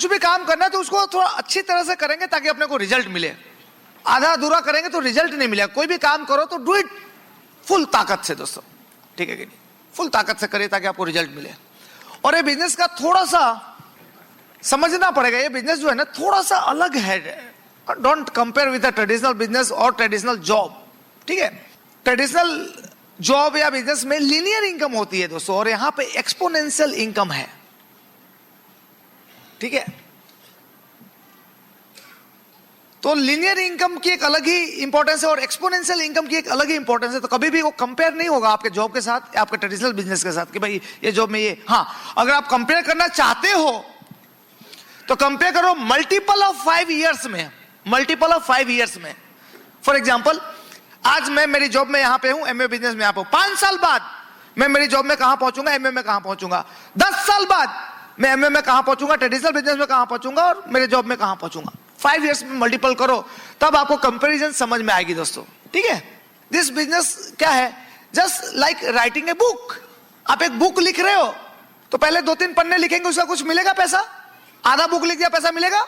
कुछ भी काम करना है तो उसको थोड़ा अच्छी तरह से करेंगे ताकि अपने को रिजल्ट मिले। आधा अधूरा करेंगे तो रिजल्ट नहीं मिलेगा। कोई भी काम करो तो डू इट फुल ताकत से दोस्तों, ठीक है कि नहीं? फुल ताकत से करिए ताकि आपको रिजल्ट मिले। और ये बिजनेस का थोड़ा सा समझना पड़ेगा, ये बिजनेस जो है ना थोड़ा सा अलग है। Don't compare with the traditional business और ट्रेडिशनल जॉब, ठीक है? ट्रेडिशनल जॉब या बिजनेस में लीनियर इनकम होती है दोस्तों, और यहां पे एक्सपोनेंशियल इनकम है, ठीक है? तो लीनियर इनकम की एक अलग ही इंपॉर्टेंस है और एक्सपोनेंशियल इनकम की एक अलग ही इंपॉर्टेंस है। तो कभी भी वो कंपेयर नहीं होगा आपके जॉब के साथ, आपके ट्रेडिशनल बिजनेस के साथ कि भाई ये जॉब में ये। हाँ, अगर आप कंपेयर करना चाहते हो तो कंपेयर करो मल्टीपल ऑफ 5 इयर्स में, मल्टीपल ऑफ 5 इयर्स में। फॉर एग्जाम्पल, आज मैं मेरी जॉब में यहां पे हूं, एमए बिजनेस में यहां पे हूं। 5 साल बाद मैं मेरी जॉब में कहां पहुंचूंगा, एमए में कहां पहुंचूंगा। 10 साल बाद मैं एमए में कहां पहुंचूंगा, ट्रेडिशनल बिजनेस में कहां पहुंचूंगा और मेरे जॉब में कहां पहुंचूंगा। 5 इयर्स में मल्टीपल करो तब आपको कंपैरिजन समझ में आएगी दोस्तों, ठीक है? दिस बिजनेस क्या है? Just like writing a book. आप एक बुक लिख रहे हो तो पहले 2-3 पन्ने लिखेंगे, उसका कुछ मिलेगा पैसा? आधा बुक लिख दिया पैसा मिलेगा?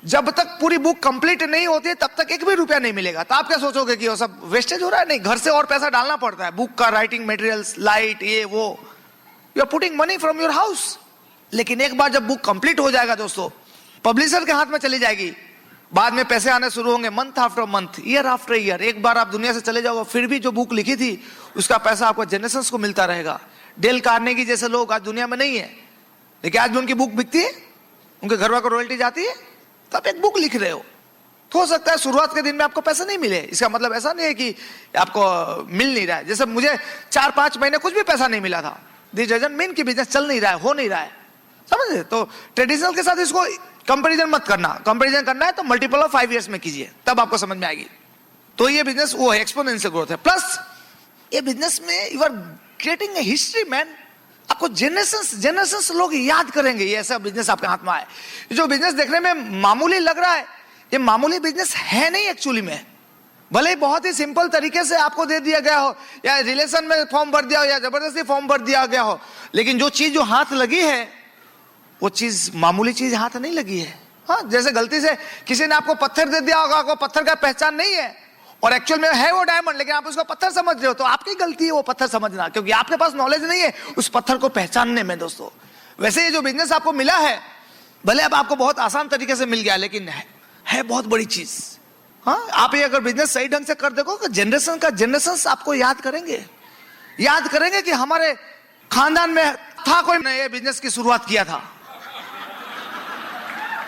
जब तक पूरी बुक कंप्लीट नहीं होती है तब तक 1 भी रुपया नहीं मिलेगा। तो आप क्या सोचोगे कि वो सब वेस्टेज हो रहा है? नहीं, घर से और पैसा डालना पड़ता है, बुक का, राइटिंग मटेरियल्स, लाइट, ये वो। You are putting money from your house. लेकिन एक बार जब बुक कंप्लीट हो जाएगा दोस्तों, पब्लिशर के हाथ में चली जाएगी, बाद में पैसे आने शुरू होंगे, month after month, year after year. एक बार आप दुनिया से चले जाओगे, फिर भी जो बुक लिखी थी उसका पैसा आपको जनरेशंस को मिलता रहेगा। डेल कार्नेगी जैसे लोग आज दुनिया में नहीं है, लेकिन आज भी उनकी बुक बिकती है, उनके घर वालों को रॉयल्टी जाती है। तो आप एक बुक लिख रहे हो सकता है शुरुआत के दिन में आपको पैसा नहीं मिले। इसका मतलब ऐसा नहीं है कि आपको मिल नहीं रहा है। जैसे मुझे 4-5 महीने कुछ भी पैसा नहीं मिला था, दिस डजंट मीन कि बिजनेस चल नहीं रहा है, हो नहीं रहा है, समझे? तो ट्रेडिशनल के साथ इसको कंपैरिजन मत करना। कंपैरिजन करना है तो मल्टीपल ऑफ 5 इयर्स में कीजिए, तब आपको समझ में आएगी। तो ये बिजनेस वो है, एक्सपोनेंशियल ग्रोथ है। प्लस ये बिजनेस में you are creating a history man. आपको जनरेशंस लोग याद करेंगे ये ऐसा बिजनेस आपके हाथ में आए। जो बिजनेस देखने में मामूली लग रहा है, ये मामूली बिजनेस है नहीं एक्चुअली में। भले ही बहुत ही सिंपल तरीके से आपको दे दिया गया हो, या रिलेशन में फॉर्म भर दिया हो, या जबरदस्ती फॉर्म भर दिया गया हो, लेकिन जो चीज जो हाथ लगी है वो चीज मामूली चीज हाथ नहीं लगी है। हाँ, जैसे गलती से किसी ने आपको पत्थर दे दिया होगा, आपको पत्थर का पहचान नहीं है और एक्चुअल में है वो डायमंड, लेकिन आप उसको पत्थर समझ रहे हो, तो आपकी गलती है वो पत्थर समझना, क्योंकि आपके पास नॉलेज नहीं है उस पत्थर को पहचानने में दोस्तों। वैसे ये जो बिजनेस आपको मिला है, भले अब आपको बहुत आसान तरीके से मिल गया, लेकिन है बहुत बड़ी चीज। हाँ, आप ये अगर बिजनेस सही ढंग से कर देखो, जनरेशन आपको याद करेंगे कि हमारे खानदान में था कोई ने ये बिजनेस की शुरुआत किया था,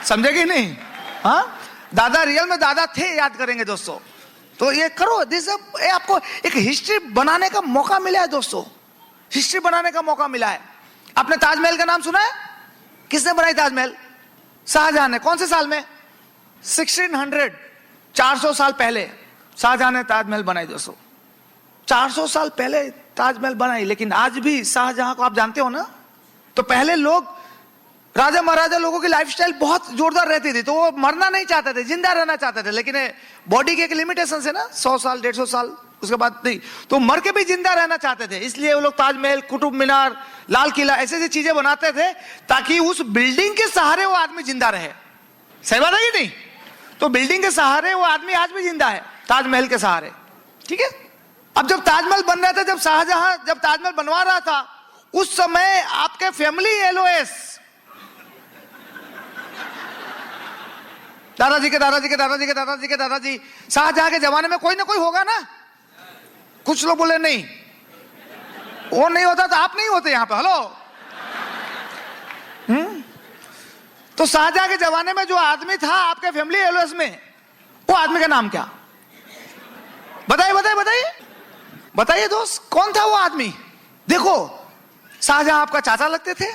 समझे कि नहीं? हाँ, दादा रियल में दादा थे, याद करेंगे दोस्तों। तो ये करो, आपको एक हिस्ट्री बनाने का मौका मिला है दोस्तों, हिस्ट्री बनाने का मौका मिला है। आपने ताजमहल का नाम सुना है? किसने बनाई ताजमहल? शाहजहां ने। कौन से साल में? 1600, 400 साल पहले शाहजहां ने ताजमहल बनाई दोस्तों। 400 साल पहले ताजमहल बनाई। लेकिन आज भी शाहजहां को आप जानते हो ना, तो पहले लोग, राजा महाराजा लोगों की लाइफस्टाइल बहुत जोरदार रहती थी, तो वो मरना नहीं चाहते थे, जिंदा रहना चाहते थे। लेकिन बॉडी की एक लिमिटेशन है ना, 100 साल 150 साल, उसके बाद नहीं, तो मर के भी जिंदा रहना चाहते थे। इसलिए वो लोग ताजमहल, कुतुब मीनार, लाल किला, ऐसी चीजें बनाते थे ताकि उस बिल्डिंग के सहारे वो आदमी जिंदा रहे। सही बात है कि नहीं? तो बिल्डिंग के सहारे वो आदमी आज भी जिंदा है, ताजमहल के सहारे, ठीक है? अब जब ताजमहल बन रहा था, जब शाहजहां जब ताजमहल बनवा रहा था, उस समय आपके फैमिली LOS, दादाजी के दादाजी के दादाजी के दादाजी के दादाजी, शाहजहां के जमाने में कोई ना कोई होगा ना। कुछ लोग बोले नहीं, वो नहीं होता तो आप नहीं होते यहां पे। हेलो, तो शाहजहां के जमाने में जो आदमी था आपके फैमिली LOS में, वो आदमी का नाम क्या? बताइए बताइए बताइए बताइए दोस्त, कौन था वो आदमी? देखो, शाहजहां आपका चाचा लगते थे,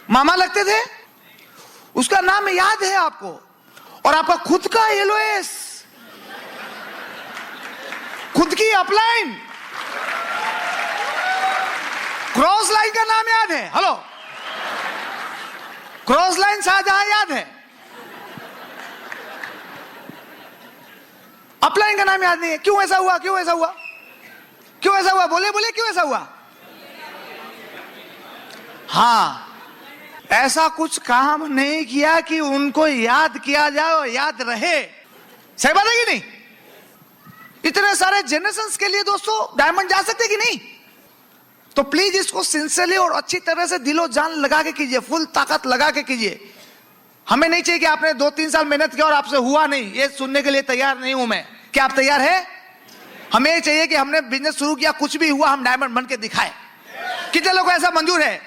मामा लगते थे, उसका नाम याद है आपको, और आपका खुद का LOS, खुद की अपलाइन, क्रॉस लाइन का नाम याद है। हेलो, क्रॉस लाइन शाहजहां याद है, अपलाइन का नाम याद नहीं है। क्यों ऐसा हुआ? क्यों ऐसा हुआ? क्यों ऐसा हुआ? बोले बोले, क्यों ऐसा हुआ? हाँ, ऐसा कुछ काम नहीं किया कि उनको याद किया जाए और याद रहे। सही बात है कि नहीं? इतने सारे जनरेशंस के लिए दोस्तों डायमंड जा सकते कि नहीं? तो प्लीज इसको सिंसियरली और अच्छी तरह से दिलो जान लगा के कीजिए, फुल ताकत लगा के कीजिए। हमें नहीं चाहिए कि आपने 2-3 साल मेहनत किया और आपसे हुआ नहीं, ये सुनने के लिए तैयार नहीं हूं मैं। क्या आप तैयार है? हमें ये चाहिए कि हमने बिजनेस शुरू किया, कुछ भी हुआ, हम डायमंड बन के दिखाए। कितने लोगों को ऐसा मंजूर है?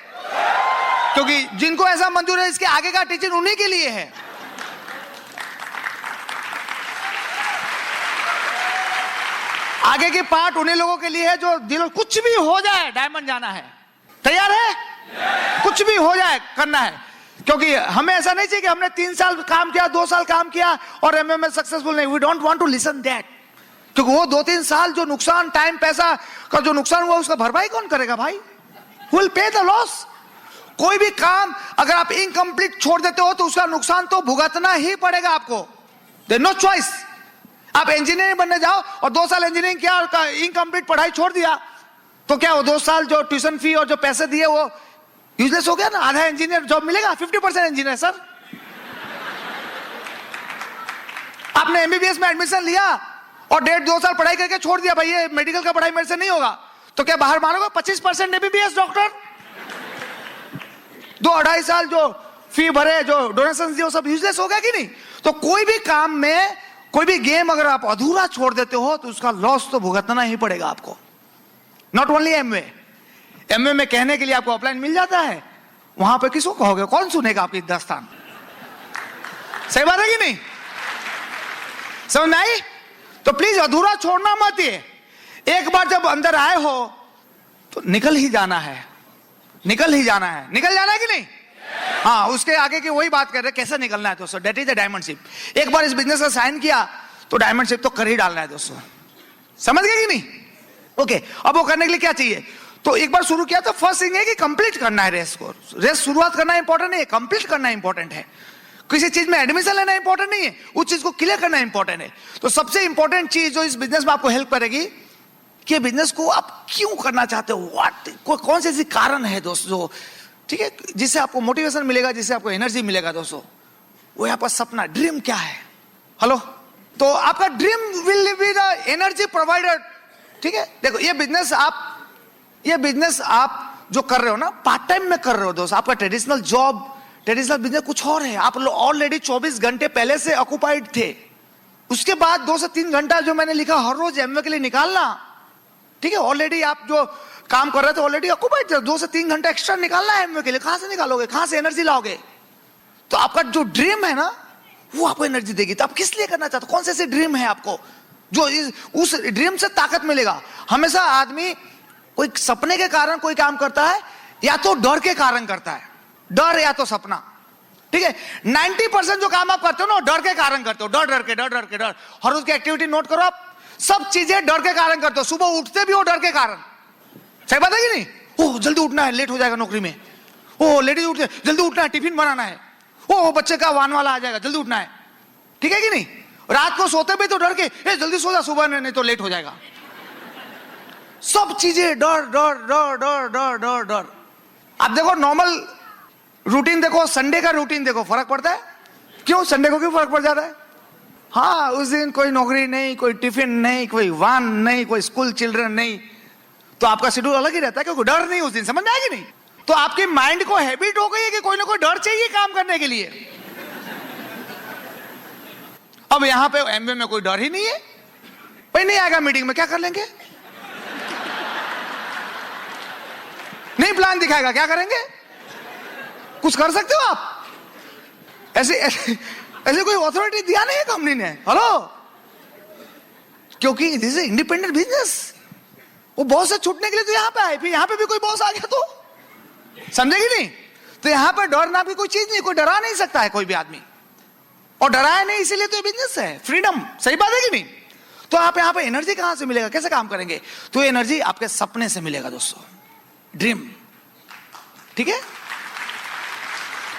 क्योंकि जिनको ऐसा मंजूर है, इसके आगे का टीचिंग उन्हीं के लिए है। आगे की पार्ट उन्हीं लोगों के लिए है जो दिल, कुछ भी हो जाए डायमंड जाना है। तैयार है? कुछ भी हो जाए करना है। क्योंकि हमें ऐसा नहीं चाहिए कि हमने 3 साल काम किया, 2 साल काम किया और एमएमए में सक्सेसफुल नहीं। We don't want to listen that. क्योंकि वो 2-3 साल जो नुकसान, टाइम पैसा का जो नुकसान हुआ, उसका भरपाई कौन करेगा भाई? Who will pay the loss? कोई भी काम अगर आप इनकम्प्लीट छोड़ देते हो तो उसका नुकसान तो भुगतना ही पड़ेगा आपको। There no choice. आप इंजीनियरिंग बनने जाओ और 2 साल इंजीनियरिंग किया और इनकम्प्लीट पढ़ाई छोड़ दिया तो क्या वो 2 साल जो ट्यूशन फी और जो पैसे दिए वो यूजलेस हो गया ना? आधा इंजीनियर जॉब मिलेगा, 50% इंजीनियर। सर आपने एमबीबीएस में एडमिशन लिया और 1.5-2 साल पढ़ाई करके छोड़ दिया, भाई ये मेडिकल का पढ़ाई मेरे से नहीं होगा, तो क्या बाहर मारोगे 25% एमबीबीएस डॉक्टर? 2-2.5 साल जो फी भरे, जो डोनेशन दिए, वो सब यूजलेस हो गया कि नहीं? तो कोई भी काम में, कोई भी गेम अगर आप अधूरा छोड़ देते हो तो उसका लॉस तो भुगतना ही पड़ेगा आपको। नॉट ओनली एमवे में कहने के लिए आपको अपलाइन मिल जाता है, वहां पे किसको कहोगे? कौन सुनेगा आपकी दास्तान? सही बात है कि नहीं? समझ में आई? तो प्लीज अधूरा छोड़ना मत। ये एक बार जब अंदर आए हो तो निकल ही जाना है, निकल ही जाना है। निकल जाना है कि नहीं? हाँ, उसके आगे की वही बात कर रहे हैं, कैसे निकलना है दोस्तों। That is the diamondship. एक बार इस बिजनेस का साइन किया तो डायमंडशिप तो कर ही डालना है दोस्तों। समझ गए कि नहीं? ओके, अब वो करने के लिए क्या चाहिए? तो एक बार शुरू किया तो फर्स्ट थिंग है कि कंप्लीट करना है रेस को। रेस शुरुआत करना इंपॉर्टेंट नहीं है, कंप्लीट करना इंपॉर्टेंट है। किसी चीज में एडमिशन लेना इंपॉर्टेंट नहीं है, उस चीज को क्लियर करना इंपॉर्टेंट है। तो सबसे इंपॉर्टेंट चीज जो इस बिजनेस में आपको हेल्प करेगी कि बिजनेस को आप क्यों करना चाहते हो, कौन से ऐसी कारण है दोस्तों, ठीक है, जिससे आपको मोटिवेशन मिलेगा, जिससे आपको एनर्जी मिलेगा दोस्तों। वो यहाँ पर सपना, ड्रीम क्या है? हेलो, तो आपका dream will be the energy provider. ठीक है, देखो ये बिजनेस आप जो कर रहे हो ना, पार्ट टाइम में कर रहे हो दोस्त। आपका ट्रेडिशनल जॉब, ट्रेडिशनल बिजनेस कुछ और है। आप लोग ऑलरेडी 24 घंटे पहले से ऑक्युपाइड थे। उसके बाद 2 से 3 घंटा जो मैंने लिखा हर रोज एमवे के लिए निकालना, ठीक है। ऑलरेडी आप जो काम कर रहे थे ऑलरेडी ऑक्युपाइड थे, 2 से 3 घंटा एक्स्ट्रा निकालना है एमवे के लिए। कहां से निकालोगे? कहां से एनर्जी लाओगे? तो आपका जो ड्रीम है ना, वो आपको एनर्जी देगी। तो आप किस लिए करना चाहते हो? कौन से ड्रीम है आपको जो उस ड्रीम से ताकत मिलेगा? हमेशा आदमी कोई सपने के कारण कोई काम करता है या तो डर के कारण करता है, डर या तो सपना, ठीक है। 90% जो काम आप करते हो ना, डर के कारण करते हो। डर हर रोज की एक्टिविटी नोट करो आप, सब चीजें डर के कारण करते हो। सुबह उठते भी हो डर के कारण। सही बात है कि नहीं? ओह जल्दी उठना है, लेट हो जाएगा नौकरी में। ओह लेडीज उठते, जल्दी उठना है, टिफिन बनाना है। ओह बच्चे का वाहन वाला आ जाएगा, जल्दी उठना है, ठीक है कि नहीं? रात को सोते भी तो डर के, जल्दी सो जा, सुबह नहीं तो लेट हो जाएगा। सब चीजें डर डर डर डर डर डर डर। आप देखो नॉर्मल रूटीन देखो, संडे का रूटीन देखो, फर्क पड़ता है? क्यों संडे को क्यों फर्क पड़ जाता है? हाँ, उस दिन कोई नौकरी नहीं, कोई टिफिन नहीं, कोई वाहन नहीं, कोई स्कूल चिल्ड्रन नहीं, तो आपका शेड्यूल अलग ही रहता है क्योंकि डर नहीं उस दिन। समझ में आएगी नहीं? तो आपकी माइंड को हैबिट हो गई है कि कोई ना कोई डर चाहिए काम करने के लिए। अब यहां पे एमवे में कोई डर ही नहीं है, भाई नहीं आएगा मीटिंग में क्या कर लेंगे, नहीं प्लान दिखाएगा क्या करेंगे, कुछ कर सकते हो आप? ऐसे कोई अथॉरिटी दिया नहीं है कंपनी ने। हेलो, क्योंकि दिस इज इंडिपेंडेंट बिजनेस। वो बॉस से छूटने के लिए तो यहां पे आए, फिर यहां पे भी कोई बॉस आ गया तो समझेगी नहीं? तो यहां पर डर नाम की कोई चीज नहीं, कोई डरा नहीं सकता है कोई भी आदमी, और डराया नहीं, इसीलिए तो ये बिजनेस है, फ्रीडम। सही बात है कि नहीं? तो आप यहां पे एनर्जी कहां से मिलेगा, कैसे काम करेंगे? तो एनर्जी आपके सपने से मिलेगा दोस्तों, ड्रीम, ठीक है।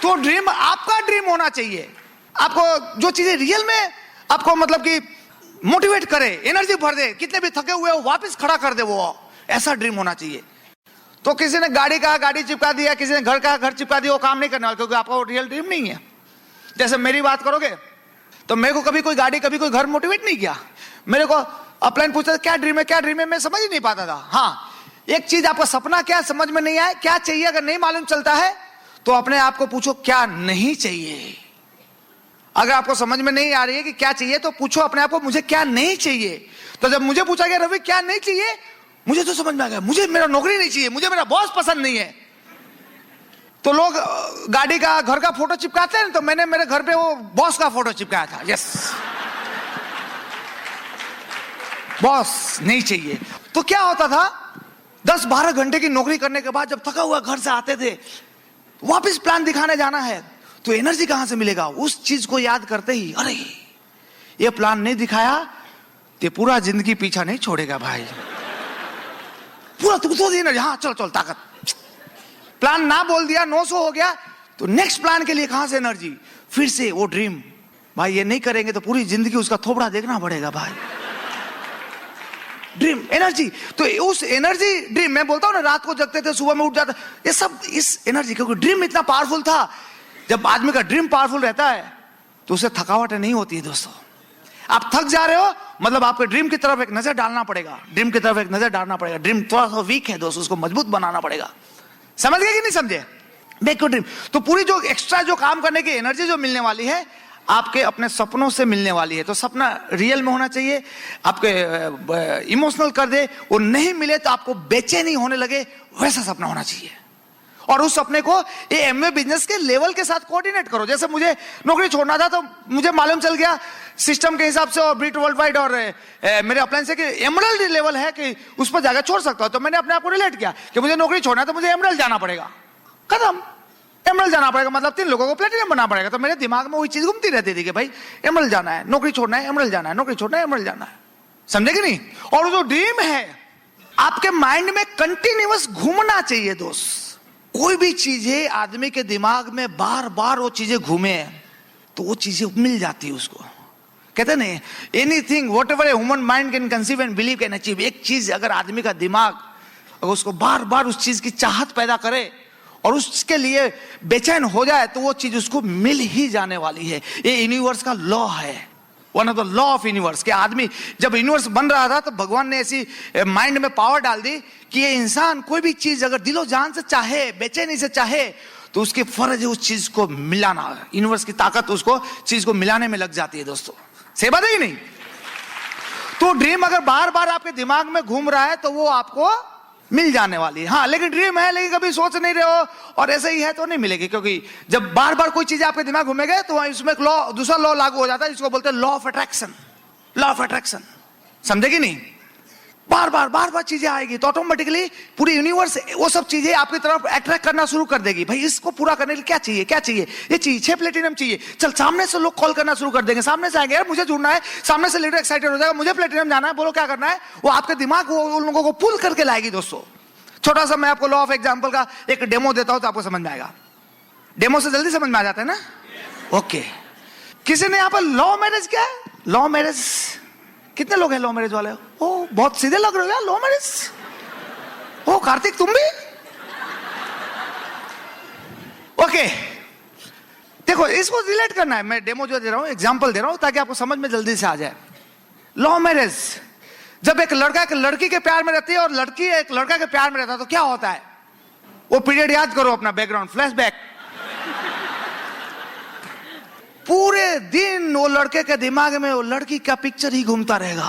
तो ड्रीम आपका ड्रीम होना चाहिए। आपको जो चीजें रियल में आपको मतलब कि मोटिवेट करे, एनर्जी भर दे, कितने भी थके हुए हो वापस खड़ा कर दे, वो ऐसा ड्रीम होना चाहिए। तो किसी ने गाड़ी का गाड़ी चिपका दिया, किसी ने घर का घर चिपका दिया, वो काम नहीं करने वाला, क्योंकि आपका वो रियल ड्रीम नहीं है। जैसे मेरी बात करोगे तो मेरे को कभी कोई गाड़ी कभी कोई घर मोटिवेट नहीं किया। मेरे को अपलाइन पूछता था क्या ड्रीम है क्या ड्रीम है, मैं समझ ही नहीं पाता था। हाँ, एक चीज आपका सपना क्या समझ में नहीं आए, क्या चाहिए अगर नहीं मालूम चलता है तो अपने आप को पूछो क्या नहीं चाहिए। अगर आपको समझ में नहीं आ रही है कि क्या चाहिए तो पूछो अपने आप को मुझे क्या नहीं चाहिए। तो जब मुझे पूछा गया रवि क्या नहीं चाहिए, मुझे तो समझ में आ गया, मुझे मेरा नौकरी नहीं चाहिए, मुझे मेरा बॉस पसंद नहीं है। तो लोग गाड़ी का घर का फोटो चिपकाते हैं, तो मैंने मेरे घर पे वो बॉस का फोटो चिपकाया था। यस, बॉस नहीं चाहिए। तो क्या होता था, 10-12 घंटे की नौकरी करने के बाद जब थका हुआ घर से आते थे, वापस प्लान दिखाने जाना है, तो एनर्जी कहां से मिलेगा। उस चीज को याद करते ही अरे ये प्लान नहीं दिखाया तो पूरा जिंदगी पीछा नहीं छोड़ेगा भाई, पूरा तो एनर्जी, हाँ चल चल ताकत। प्लान ना बोल दिया, 900 हो गया, तो नेक्स्ट प्लान के लिए कहां से एनर्जी, फिर से वो ड्रीम। भाई ये नहीं करेंगे तो पूरी जिंदगी उसका थोबड़ा देखना पड़ेगा भाई। ड्रीम एनर्जी, तो उस एनर्जी ड्रीम, मैं बोलता हूं ना रात को जगते थे सुबह में उठ जाते, ये सब इस एनर्जी, क्योंकि ड्रीम इतना पावरफुल था। जब आदमी का ड्रीम पावरफुल रहता है तो उसे थकावट नहीं होती है। दोस्तों आप थक जा रहे हो मतलब आपके ड्रीम की तरफ एक नजर डालना पड़ेगा, ड्रीम की तरफ एक नजर डालना पड़ेगा। ड्रीम थोड़ा सा वीक है दोस्तों, उसको मजबूत बनाना पड़ेगा। समझ गए कि नहीं समझे, देखो ड्रीम। तो पूरी जो एक्स्ट्रा जो काम करने की एनर्जी जो मिलने वाली है आपके अपने सपनों से मिलने वाली है। तो सपना रियल में होना चाहिए, आपके इमोशनल कर दे, वो नहीं मिले तो आपको बेचैनी होने लगे, वैसा सपना होना चाहिए। और उस सपने को ये एमवे बिजनेस के लेवल के साथ कोऑर्डिनेट करो। जैसे मुझे नौकरी छोड़ना था तो मुझे मालूम चल गया सिस्टम के हिसाब से और ब्रीट वर्ल्ड वाइड और मेरे अपलाइन से कि एमरल्ड लेवल है कि उस पर जाकर छोड़ सकता हूं। तो मैंने अपने आप को रिलेट किया कि मुझे नौकरी छोड़ना है तो मुझे एमरल्ड जाना पड़ेगा, खत्म। एमरल्ड जाना पड़ेगा मतलब 3 लोगों को प्लेटिनम बनना पड़ेगा। तो मेरे दिमाग में वही चीज घूमती रहती थी कि भाई एमरल्ड जाना है, नौकरी छोड़ना है, एमरल्ड जाना है, नौकरी छोड़ना है, एमरल्ड जाना है। समझे कि नहीं। और जो ड्रीम है आपके माइंड में कंटिन्यूअस घूमना चाहिए दोस्त। कोई भी चीजें आदमी के दिमाग में बार बार वो चीजें घूमे तो वो चीजें मिल जाती है उसको। कहते नहीं, anything what ever a human mind can conceive and believe can achieve. एक चीज अगर आदमी का दिमाग अगर उसको बार बार उस चीज की चाहत पैदा करे और उसके लिए बेचैन हो जाए तो वो चीज उसको मिल ही जाने वाली है। ये यूनिवर्स का लॉ है, one of the law of universe. के आदमी जब यूनिवर्स बन रहा था तो भगवान ने ऐसी माइंड में पावर डाल दी कि ये इंसान कोई भी चीज अगर दिलो जान से चाहे, बेचैनी से चाहे, तो उसकी फर्ज है उस चीज को मिलाना। यूनिवर्स की ताकत उसको चीज को मिलाने में लग जाती है दोस्तों। सही बात है कि नहीं। तो ड्रीम अगर बार बार आपके दिमाग में घूम रहा है तो वो आपको मिल जाने वाली है। हाँ, लेकिन ड्रीम है लेकिन कभी सोच नहीं रहे हो और ऐसे ही है तो नहीं मिलेगी। क्योंकि जब बार बार कोई चीज आपके दिमाग घूमेगा तो इसमें एक लॉ, दूसरा लॉ लागू हो जाता है जिसको बोलते हैं law of attraction. Law of attraction समझे कि नहीं। बार बार चीजें आएगी तो ऑटोमेटिकली पूरी यूनिवर्स वो सब चीजें आपकी तरफ अट्रैक्ट करना शुरू कर देगी। भाई इसको पूरा करने के लिए क्या चाहिए, क्या चाहिए, ये चाहिए 6 प्लेटिनम चाहिए। चल सामने से लोग कॉल करना शुरू कर देंगे, सामने से आएंगे, यार मुझे जुड़ना है। सामने से लीडर एक्साइटेड हो जाएगा, मुझे प्लेटिनम जाना है, बोलो क्या करना है। वो आपके दिमाग वो उन लोगों को पुल करके लाएगी दोस्तों। छोटा सा मैं आपको लॉ ऑफ एग्जांपल का एक डेमो देता हूं तो आपको समझ में आएगा। डेमो से जल्दी समझ में आ जाता है ना। ओके, किसी ने यहां पर लॉ मैरिज किया है? लॉ मैरिज कितने लोग हैं लॉ मैरिज वाले? ओ बहुत सीधे लग रहे हो यार, लॉ मैरिज। ओ कार्तिक तुम भी? ओके देखो इसको रिलेट करना है। मैं डेमो जो दे रहा हूं एग्जांपल दे रहा हूं ताकि आपको समझ में जल्दी से आ जाए। लॉ मैरिज, जब एक लड़का एक लड़की के प्यार में रहती है और लड़की एक लड़का के प्यार में रहता है तो क्या होता है। वो पीरियड याद करो अपना, बैकग्राउंड फ्लैशबैक। पूरे दिन वो लड़के के दिमाग में वो लड़की का पिक्चर ही घूमता रहेगा।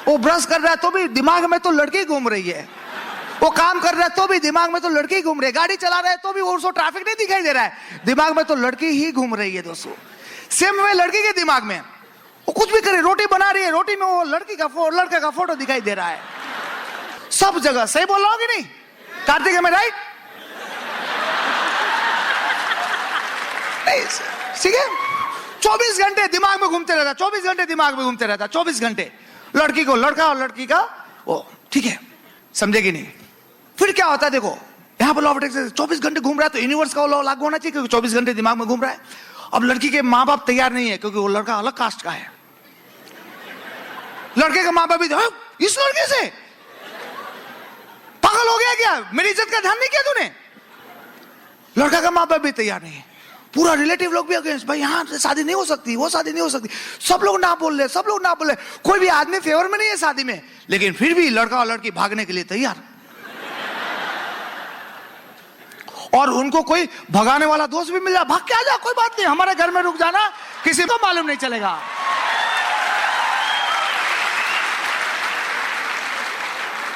वो ब्रश कर रहा है तो भी दिमाग में तो लड़की घूम रही है, वो काम कर रहा है तो भी दिमाग में तो लड़की घूम रही है, गाड़ी चला रहा है तो भी उसको ट्रैफिक नहीं दिखाई दे रहा है, दिमाग में तो लड़की ही घूम रही है दोस्तों। सेम वे लड़की के दिमाग में वो कुछ भी करे, रोटी बना रही है, रोटी में वो लड़के का फोटो दिखाई दे रहा है सब जगह। सही बोल रहा हूं कि नहीं कार्तिक, है मैं राइट? ठीक है, 24 घंटे दिमाग में घूमते रहता, 24 घंटे दिमाग में घूमते रहता, 24 घंटे लड़की को लड़का और लड़की का वो। ठीक है, समझेगी नहीं। फिर क्या होता है देखो, यहां पर लॉ ऑफ अट्रैक्शन 24 घंटे घूम रहा है तो यूनिवर्स का लॉ लागू होना चाहिए क्योंकि 24 घंटे दिमाग में घूम रहा है। अब लड़की के माँ बाप तैयार नहीं है क्योंकि वो लड़का अलग कास्ट का है। लड़के के माँ बाप भी इस लड़के से पागल हो गया क्या? मेरी इज्जत का ध्यान नहीं किया तूने? लड़का का माँ बाप भी तैयार नहीं है, पूरा रिलेटिव लोग भी अगेंस्ट, भाई यहाँ से शादी नहीं हो सकती, वो शादी नहीं हो सकती, सब लोग ना बोल रहे, सब लोग ना बोल रहे, कोई भी आदमी फेवर में नहीं है शादी में, लेकिन फिर भी लड़का और लड़की भागने के लिए तैयार। और उनको कोई भगाने वाला दोस्त भी मिल जाए, भाग के आ जा, कोई बात नहीं, हमारे घर में रुक जाना, किसी को मालूम नहीं चलेगा।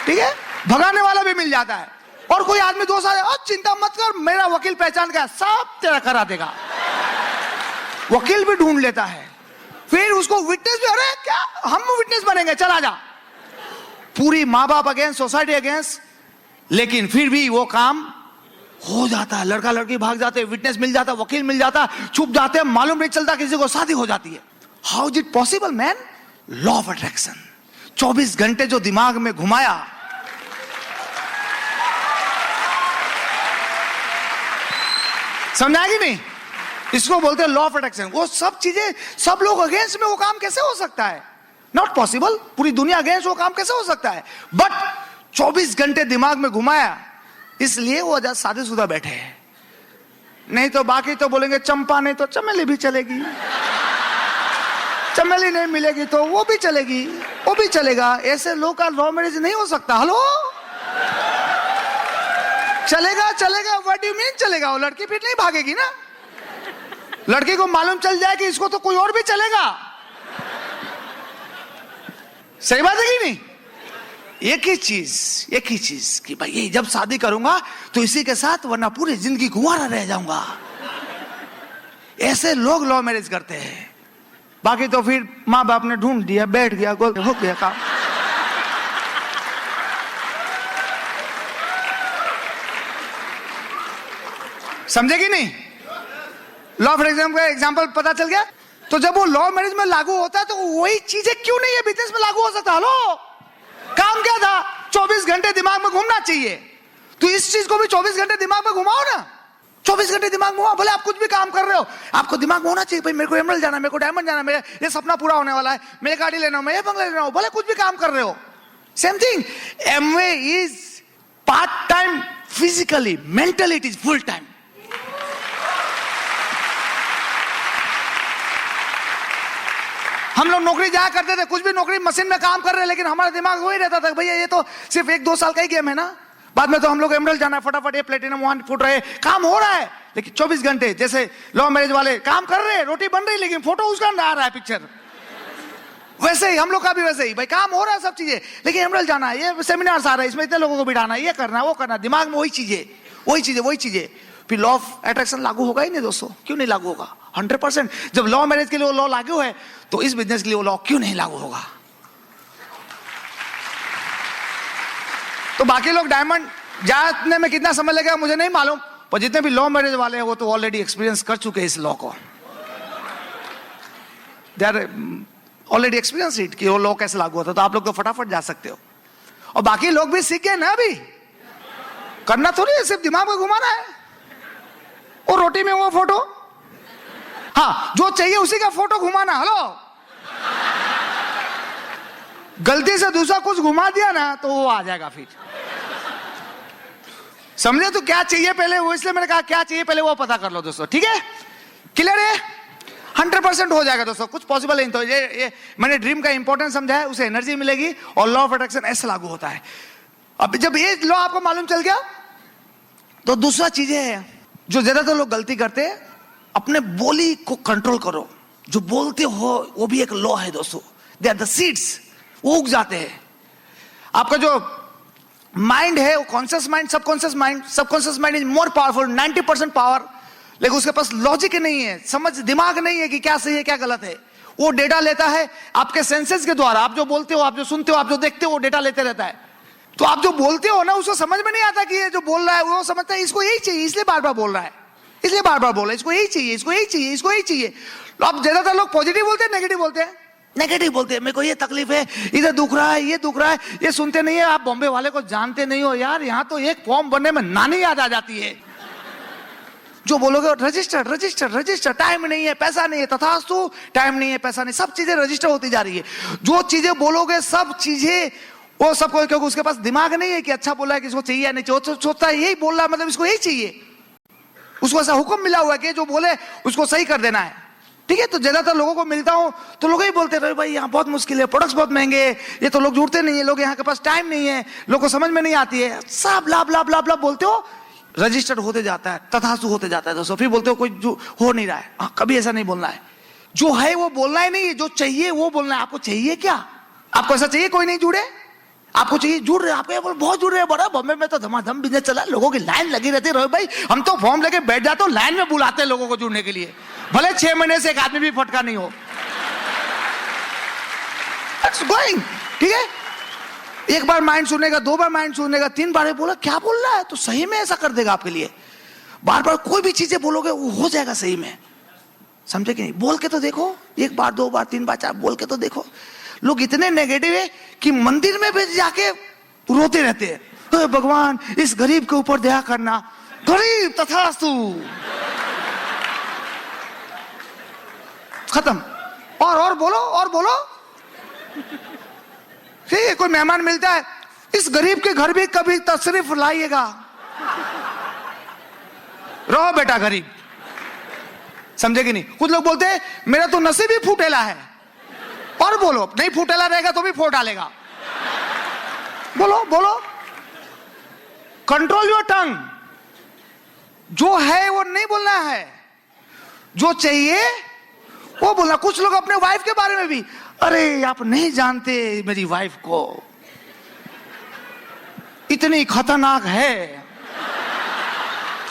ठीक है, भगाने वाला भी मिल जाता है। और कोई आदमी दोस्त आ जाए, चिंता मत कर, मेरा वकील पहचान गया, सब तेरा करा देगा। वकील भी ढूंढ लेता है, फिर उसको विटनेस भी, अरे क्या हम विटनेस बनेंगे, चला जा। पूरी माँ बाप अगेंस्ट, सोसाइटी अगेंस्ट, लेकिन फिर भी वो काम हो जाता है। लड़का लड़की भाग जाते हैं, विटनेस मिल जाता, वकील मिल जाता, छुप जाते हैं, मालूम नहीं चलता किसी को, शादी हो जाती है। How is it possible man? Law of attraction. 24 घंटे जो दिमाग में घुमाया, समझा कि नहीं? इसको बोलते हैं लॉ ऑफ अट्रैक्शन। वो सब चीजें, सब लोग अगेंस्ट में, वो काम कैसे हो सकता है? Not possible. पूरी दुनिया अगेंस्ट, वो काम कैसे हो सकता है? बट 24 घंटे दिमाग में घुमाया, इसलिए वो शादीशुदा बैठे हैं। नहीं तो बाकी तो बोलेंगे चंपा नहीं तो चमेली भी चलेगी, चमेली नहीं मिलेगी तो वो भी चलेगी, वो भी चलेगा। ऐसे लोग का लव मैरिज नहीं हो सकता। हेलो, चलेगा चलेगा, व्हाट डू यू मीन चलेगा? वो लड़की फिर नहीं भागेगी ना। लड़की को मालूम चल जाए कि इसको तो कोई और भी चलेगा। सही बात है कि नहीं? एक ही चीज कि भाई ये जब शादी करूंगा तो इसी के साथ, वरना पूरी जिंदगी कुंवारा रह जाऊंगा। ऐसे लोग लव मैरिज करते हैं। बाकी तो फिर माँ बाप ने ढूंढ दिया, बैठ गया, गोल हो गया काम। समझे कि नहीं? लॉ ऑफ अट्रैक्शन का एग्जांपल पता चल गया। तो जब वो लॉ मैरिज में लागू होता है तो वही चीजें क्यों नहीं है बिजनेस में लागू हो सकता? हेलो, काम क्या था? 24 घंटे दिमाग में घूमना चाहिए। तो इस चीज को भी 24 घंटे दिमाग में घुमाओ ना। 24 घंटे दिमाग में घुमाओ। भले आप कुछ भी काम कर रहे हो, आपको दिमाग में होना चाहिए, भाई मेरे को एमरल्ड जाना, मेरे को डायमंड जाना, मेरा ये सपना पूरा होने वाला है, मैं गाड़ी लेना हूं, मैं ये बंगला लेना हूं। भले कुछ भी काम कर रहे हो, same thing. Amway is part time physically, mentally it is full time. हम लोग नौकरी जाया करते थे, कुछ भी नौकरी मशीन में काम कर रहे हैं, लेकिन हमारा दिमाग वही रहता था, भैया ये तो सिर्फ 1-2 साल का ही गेम है ना, बाद में तो हम लोग एमरल्ड जाना है, फटाफट ये प्लेटिनम 1 फुट रहे, काम हो रहा है। लेकिन 24 घंटे जैसे लव मैरिज वाले काम कर रहे हैं, रोटी बन रही, लेकिन फोटो उसका आ रहा है, पिक्चर। वैसे ही हम लोग का भी वैसे ही, भाई काम हो रहा है सब चीजें, लेकिन एमरल्ड जाना है, ये सेमिनार आ रहा है, इसमें इतने लोगों को बिठाना है, ये करना है, वो करना, दिमाग में वही चीजें। फिर लॉ ऑफ अट्रैक्शन लागू होगा ही नहीं दोस्तों। क्यों नहीं लागू होगा? 100%। जब लॉ मैरिज के लिए वो लॉ लागू है, तो इस बिजनेस के लिए वो लॉ क्यों नहीं लागू होगा? तो बाकी लोग डायमंड जानने में कितना समय लगेगा मुझे नहीं मालूम, पर जितने भी लॉ मैरिज वाले हैं वो तो ऑलरेडी एक्सपीरियंस कर चुके हैं इस लॉ को। They are already experience it कि वो लॉ कैसे लागू होता है। तो आप लोग तो फटाफट जा सकते हो, और बाकी लोग भी सीख गए ना। अभी करना थोड़ी है, सिर्फ दिमाग में घुमाना है। और रोटी में वो फोटो, हाँ जो चाहिए उसी का फोटो घुमाना। हेलो, गलती से दूसरा कुछ घुमा दिया ना तो वो आ जाएगा फिर। समझे? तो क्या चाहिए पहले वो, इसलिए मैंने कहा क्या चाहिए पहले वो पता कर लो दोस्तों। ठीक है, क्लियर है? 100% हो जाएगा दोस्तों, कुछ पॉसिबल नहीं। तो ये मैंने ड्रीम का इंपॉर्टेंस समझा है, उसे एनर्जी मिलेगी, और लॉ ऑफ अट्रैक्शन ऐसे लागू होता है। अब जब ये लॉ आपको मालूम चल गया, तो दूसरा चीजें है जो ज्यादातर लोग गलती करते हैं, अपने बोली को कंट्रोल करो। जो बोलते हो वो भी एक लॉ है दोस्तों। दे आर द सीड्स, वो उग जाते हैं। आपका जो माइंड है वो conscious mind, subconscious mind is more powerful, 90% power, लेकिन उसके पास लॉजिक नहीं है, समझ दिमाग नहीं है कि क्या सही है क्या गलत है। वो डेटा लेता है आपके सेंसेस के द्वारा। आप जो बोलते हो, आप जो सुनते हो, आप जो देखते हो, वो डेटा लेते रहता है। तो आप जो बोलते हो ना, उसको समझ में नहीं आता कि ये जो बोल रहा है, वो समझता है इसको यही चाहिए, इसलिए बार बार बोल रहा है, इसलिए बार बार बोल रहा है, इसको यही चाहिए, इसको यही चाहिए, इसको यही चाहिए। तो आप ज्यादातर लोग पॉजिटिव बोलते हैं, नेगेटिव बोलते हैं? नेगेटिव बोलते हैं। मेरे को ये तकलीफ है, इधर दुख रहा है, ये दुख रहा है, ये सुनते नहीं है। आप बॉम्बे वाले को जानते नहीं हो यार, यहाँ तो एक फॉर्म भरने में नानी याद आ जाती है। जो बोलोगे रजिस्टर रजिस्टर रजिस्टर, टाइम नहीं है, पैसा नहीं है, तथास्तु, टाइम नहीं है, पैसा नहीं, सब चीजें रजिस्टर होती जा रही है। जो चीजें बोलोगे सब चीजें वो सबको, क्योंकि उसके पास दिमाग नहीं है कि अच्छा बोला है कि इसको चाहिए या नहीं चाहिए, सोचता है यही बोल रहा है मतलब इसको यही चाहिए, उसको ऐसा हुक्म मिला हुआ है कि जो बोले उसको सही कर देना है, ठीक है। तो ज्यादातर लोगों को मिलता हूं तो लोग ही बोलते रहे भाई यहाँ बहुत मुश्किल है, प्रोडक्ट्स बहुत महंगे, ये तो लोग जुड़ते नहीं है, लोग यहाँ के पास टाइम नहीं है, लोग को समझ में नहीं आती है, सब लाभ लाभ लाभ लाभ बोलते हो, रजिस्टर्ड होते जाता है, तथास्तु होते जाता है। दोस्तों फिर बोलते हो कोई जो हो नहीं रहा है, कभी ऐसा नहीं बोलना है, जो है वो बोलना ही नहीं है, जो चाहिए वो बोलना है। आपको चाहिए क्या? आपको ऐसा चाहिए कोई नहीं जुड़े? आपको चाहिए जुड़ रहे, आपको बहुत जुड़ रहे हैं, बड़ा बॉम्बे में तो धमाधम बिजनेस चला है, लोगों की लाइन लगी रहती है। भाई हम तो फॉर्म लेके बैठ जाते हो, लाइन में बुलाते हैं लोगों को जुड़ने के लिए, भले 6 महीने से एक आदमी भी फटका नहीं हो। गोइंग, ठीक है। एक बार माइंड सुनेगा, 2 बार माइंड सुनेगा, 3 बार बोला क्या बोल रहा है, तो सही में ऐसा कर देगा आपके लिए। बार बार कोई भी चीजें बोलोगे वो हो जाएगा सही में, समझे कि नहीं? बोल के तो देखो, 1 बार 2 बार 3 बार 4 बोल के तो देखो। लोग इतने नेगेटिव है कि मंदिर में भी जाके रोते रहते हैं, तो भगवान इस गरीब के ऊपर दया करना, गरीब तथास्तु, खत्म। और बोलो, और बोलो। ठीक है, कोई मेहमान मिलता है, इस गरीब के घर भी कभी तशरीफ लाइएगा, रहो बेटा गरीब, समझे कि नहीं? कुछ लोग बोलते हैं मेरा तो नसीब ही फूटेला है, और बोलो, नहीं फूटेला रहेगा तो भी फोड़ डालेगा, बोलो बोलो। कंट्रोल योर टंग, जो है वो नहीं बोलना है, जो चाहिए वो बोलना। कुछ लोग अपने वाइफ के बारे में भी, अरे आप नहीं जानते मेरी वाइफ को, इतनी खतरनाक है,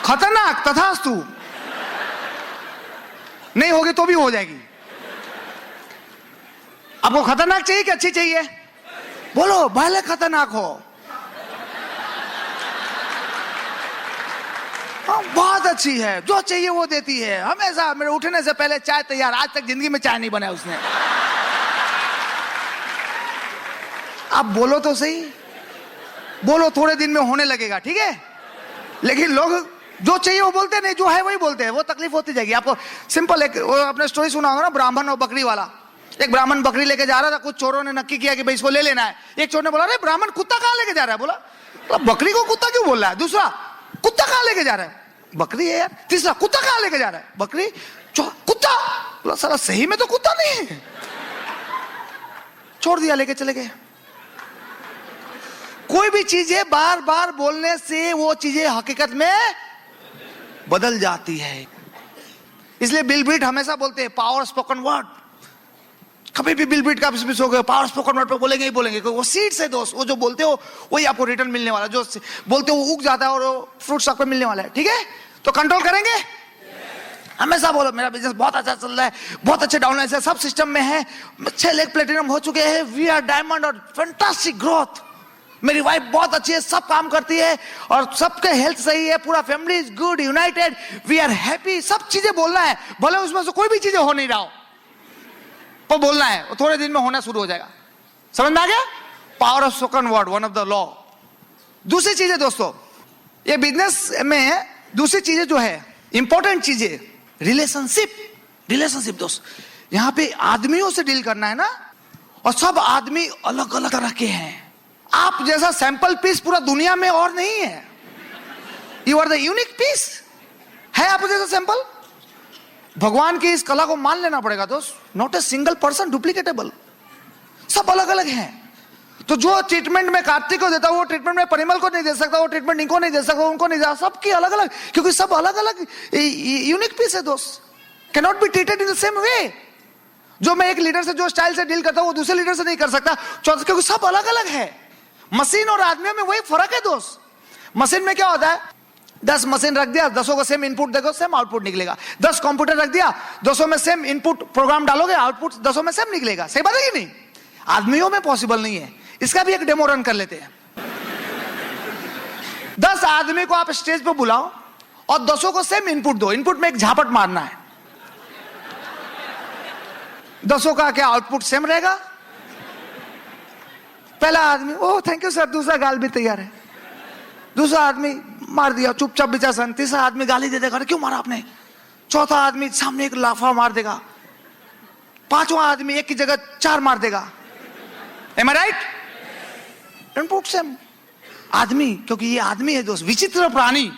खतरनाक तथास्तु, नहीं होगी तो भी हो जाएगी। आपको खतरनाक चाहिए कि अच्छी चाहिए? बोलो, भले खतरनाक हो, बहुत अच्छी है, जो चाहिए वो देती है, हमेशा मेरे उठने से पहले चाय तैयार, आज तक जिंदगी में चाय नहीं बनाया उसने। आप बोलो तो सही, बोलो, थोड़े दिन में होने लगेगा, ठीक है। लेकिन लोग जो चाहिए वो बोलते नहीं, जो है वही बोलते हैं, वो तकलीफ होती जाएगी आपको। सिंपल एक आपने स्टोरी सुना होगा ना, ब्राह्मण और बकरी वाला। एक ब्राह्मण बकरी लेके जा रहा था, कुछ चोरों ने नक्की किया कि भाई इसको ले लेना है। एक चोर ने बोला अरे ब्राह्मण कुत्ता कहां लेके जा रहा है? बोला बकरी को कुत्ता क्यों बोल रहा है? दूसरा, कुत्ता कहां लेके जा रहा है? बकरी है यार। तीसरा, कुत्ता कहां लेके जा रहा है? बकरी। कुत्ता, बोला साला सही में तो कुत्ता नहीं है, छोड़ दिया, लेके चले गए। कोई भी चीजें बार बार बोलने से वो चीजें हकीकत में बदल जाती है। इसलिए बिल बीट हमेशा बोलते हैं पावर स्पोकन वर्ड। कभी भी बिल बीट का पावर स्पोकन वर्ड पे बोलेंगे ही बोलेंगे, वो सीड्स है दोस्त, वो जो बोलते हो वही आपको रिटर्न मिलने वाला, जो बोलते हो वो उग जाता है और फ्रूट्स आपको मिलने वाला है, ठीक है। तो कंट्रोल करेंगे, हमेशा बोलो मेरा बिजनेस बहुत अच्छा चल रहा है, बहुत अच्छे डाउनलाइन है, सब सिस्टम में है, 6 लाख प्लेटिनम हो चुके हैं, वी आर डायमंड और फैंटास्टिक ग्रोथ, मेरी वाइफ बहुत अच्छी है, सब काम करती है और सबके हेल्थ सही है, पूरा family is good, united, we are happy. सब चीजें बोलना है, भले उसमें से कोई भी चीजें हो नहीं रहा हो, पर बोलना है, वो थोड़े दिन में होना शुरू हो जाएगा। समझ में आ गया? Power of spoken word, one of the law. दूसरी चीजें दोस्तों, ये बिजनेस में दूसरी चीजें जो है इंपॉर्टेंट चीजें, रिलेशनशिप दोस्त। यहां पे आदमियों से डील करना है ना, और सब आदमी अलग अलग तरह के हैं। आप जैसा सैंपल पीस पूरा दुनिया में और नहीं है, you are the unique piece. है आप जैसा सैंपल? भगवान की इस कला को मान लेना पड़ेगा दोस्त, नॉट ए सिंगल पर्सन डुप्लीकेटेबल, सब अलग अलग हैं। तो जो ट्रीटमेंट में कार्तिक को देता हूं वो ट्रीटमेंट में परिमल को नहीं दे सकता, वो ट्रीटमेंट इनको नहीं दे सकता, उनको नहीं दे सकता, सबकी अलग अलग, क्योंकि सब अलग अलग यूनिक पीस है दोस्त, cannot be treated in the same way. जो मैं एक लीडर से जो स्टाइल से डील करता हूं वो दूसरे लीडर से नहीं कर सकता, क्योंकि सब अलग अलग है। मशीन और आदमियों में वही फर्क है दोस्त। मशीन में क्या होता है, 10 मशीन रख दिया, 10 को सेम इनपुट देखो सेम आउटपुट निकलेगा। 10 कंप्यूटर रख दिया, 200 में सेम इनपुट प्रोग्राम डालोगे, आउटपुट 200 में सेम निकलेगा। सही बात है कि नहीं? आदमियों में पॉसिबल नहीं है। इसका भी एक डेमो रन कर लेते हैं। 10 आदमी को आप स्टेज पे बुलाओ और 200 को सेम इनपुट दो, इनपुट में एक झापट मारना है, 200 का क्या आउटपुट सेम रहेगा? पहला आदमी ओह थैंक यू सर, दूसरा गाल भी तैयार है, दूसरा आदमी मार दिया चुपचाप बेचासन, तीसरा आदमी गाली दे देगा क्यों मारा आपने, चौथा आदमी सामने एक लाफा मार देगा, पांचवा आदमी एक की जगह 4 मार देगा। Am I right? Don't put same. आदमी, क्योंकि ये आदमी है दोस्त, विचित्र प्राणी,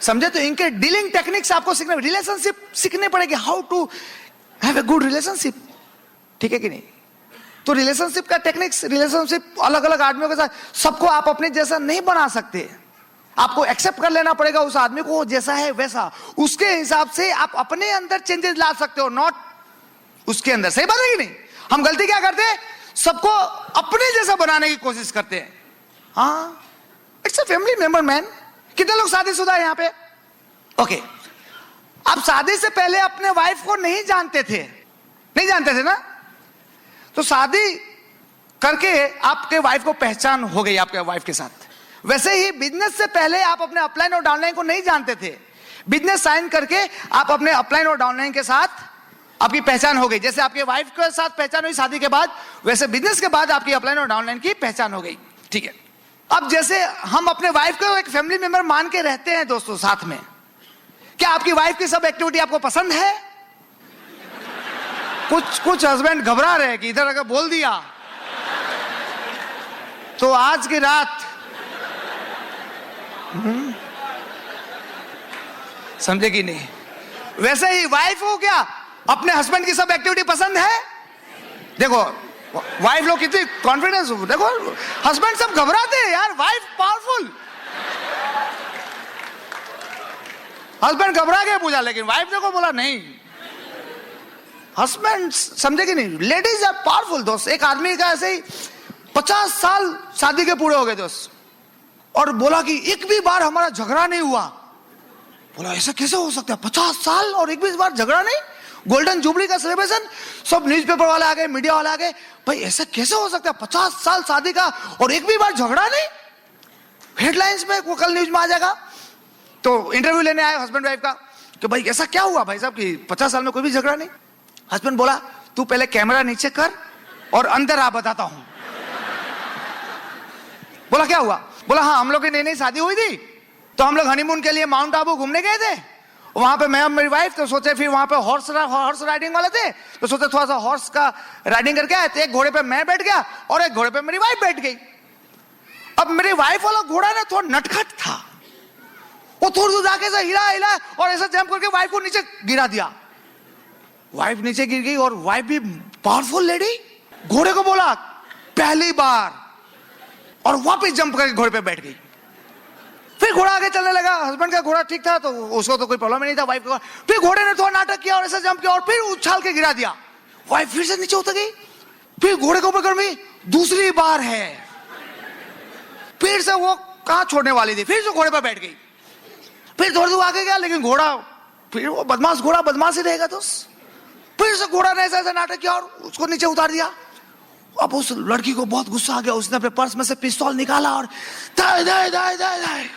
समझे? तो इनके डीलिंग टेक्निक्स आपको सीखने, रिलेशनशिप सीखने पड़ेगी, how to have a good relationship, ठीक है कि नहीं? तो रिलेशनशिप का टेक्निक्स, रिलेशनशिप अलग अलग आदमियों के साथ, सबको आप अपने जैसा नहीं बना सकते, आपको एक्सेप्ट कर लेना पड़ेगा उस आदमी को जैसा है वैसा, उसके हिसाब से आप अपने अंदर चेंजेस ला सकते हो, नॉट उसके अंदर। सही बात है कि नहीं? हम गलती क्या करते हैं, सबको अपने जैसा बनाने की कोशिश करते हैं। हाँ, it's a family member man. कितने लोग शादीशुदा है यहाँ पे? ओके, आप शादी से पहले अपने वाइफ को नहीं जानते थे, नहीं जानते थे ना? तो शादी करके आपके वाइफ को पहचान हो गई आपके वाइफ के साथ। वैसे ही बिजनेस से पहले आप अपने अपलाइन और डाउनलाइन को नहीं जानते थे, बिजनेस साइन करके आप अपने अपलाइन और डाउनलाइन के साथ आपकी पहचान हो गई। जैसे आपके वाइफ के साथ पहचान हुई शादी के बाद, वैसे बिजनेस के बाद आपकी अपलाइन और डाउनलाइन की पहचान हो गई, ठीक है? अब जैसे हम अपने वाइफ को एक फैमिली मेंबर मान के रहते हैं दोस्तों साथ में, क्या आपकी वाइफ की सब एक्टिविटी आपको पसंद है? कुछ हस्बैंड घबरा रहे हैं कि इधर अगर बोल दिया तो आज की रात समझे कि नहीं? वैसे ही वाइफ हो, क्या अपने हस्बैंड की सब एक्टिविटी पसंद है? देखो वाइफ लोग कितनी कॉन्फिडेंस, देखो हस्बैंड सब घबराते हैं यार, वाइफ पावरफुल। हस्बैंड घबरा के पूछा, लेकिन वाइफ देखो बोला नहीं। हस्बैंड समझे कि नहीं? लेडीज आर पावरफुल दोस्त। एक आदमी का ऐसे ही 50 साल शादी के पूरे हो गए दोस्त, और बोला कि एक भी बार हमारा झगड़ा नहीं हुआ। बोला ऐसा कैसे हो सकता है, 50 साल और एक भी बार झगड़ा नहीं? गोल्डन जुबली का सेलिब्रेशन, सब न्यूज़पेपर वाले आ गए, मीडिया वाले आ गए, भाई ऐसा कैसे हो सकता है 50 साल शादी का और एक भी बार झगड़ा नहीं? हेडलाइंस में वो कल न्यूज में आ जाएगा। तो इंटरव्यू लेने आए हस्बैंड वाइफ का कि भाई ऐसा क्या हुआ भाई साहब कि 50 साल में कोई भी झगड़ा नहीं? हस्बैंड बोला तू पहले कैमरा नीचे कर और अंदर आ, बताता हूं। बोला क्या हुआ? बोला हाँ, हम लोग की नई नई शादी हुई थी, तो हम लोग हनीमून के लिए माउंट आबू घूमने गए थे। वहां पे मैं और मेरी वाइफ, तो सोचे फिर वहां पे हॉर्स राइडिंग वाले थे, तो सोचे थोड़ा सा हॉर्स का राइडिंग करके आए। तो एक घोड़े पे मैं बैठ गया और एक घोड़े पे मेरी वाइफ बैठ गई। अब मेरी वाइफ वाला घोड़ा ना थोड़ा नटखट था, वो थोड़ा दूर जाके से हिला और ऐसा जंप करके वाइफ को नीचे गिरा दिया। वाइफ नीचे गिर गई, और वाइफ भी पावरफुल लेडी, घोड़े को बोला पहली बार, और वापस जंप करके घोड़े पे बैठ गई। फिर घोड़ा आगे चलने लगा, हस्बैंड का घोड़ा ठीक था तो उसको तो कोई प्रॉब्लम नहीं था, वाइफ का। फिर घोड़े ने थोड़ा नाटक किया और ऐसा जंप किया और फिर उछाल के गिरा दिया। वाइफ फिर से नीचे उतर गई, फिर घोड़े को पकड़ में दूसरी बार है, फिर से वो कहां छोड़ने वाली थी, फिर से घोड़े पर बैठ गई। फिर थोड़ी दूर आगे गया, लेकिन घोड़ा, फिर वो बदमाश घोड़ा बदमाश ही रहेगा दोस्त। फिर से घोड़ा ने ऐसा नाटक किया और उसको नीचे उतार दिया। अब उस लड़की को बहुत गुस्सा आ गया, उसने अपने पर्स में से पिस्तौल निकाला और दाए दाए दाए दाए दाए,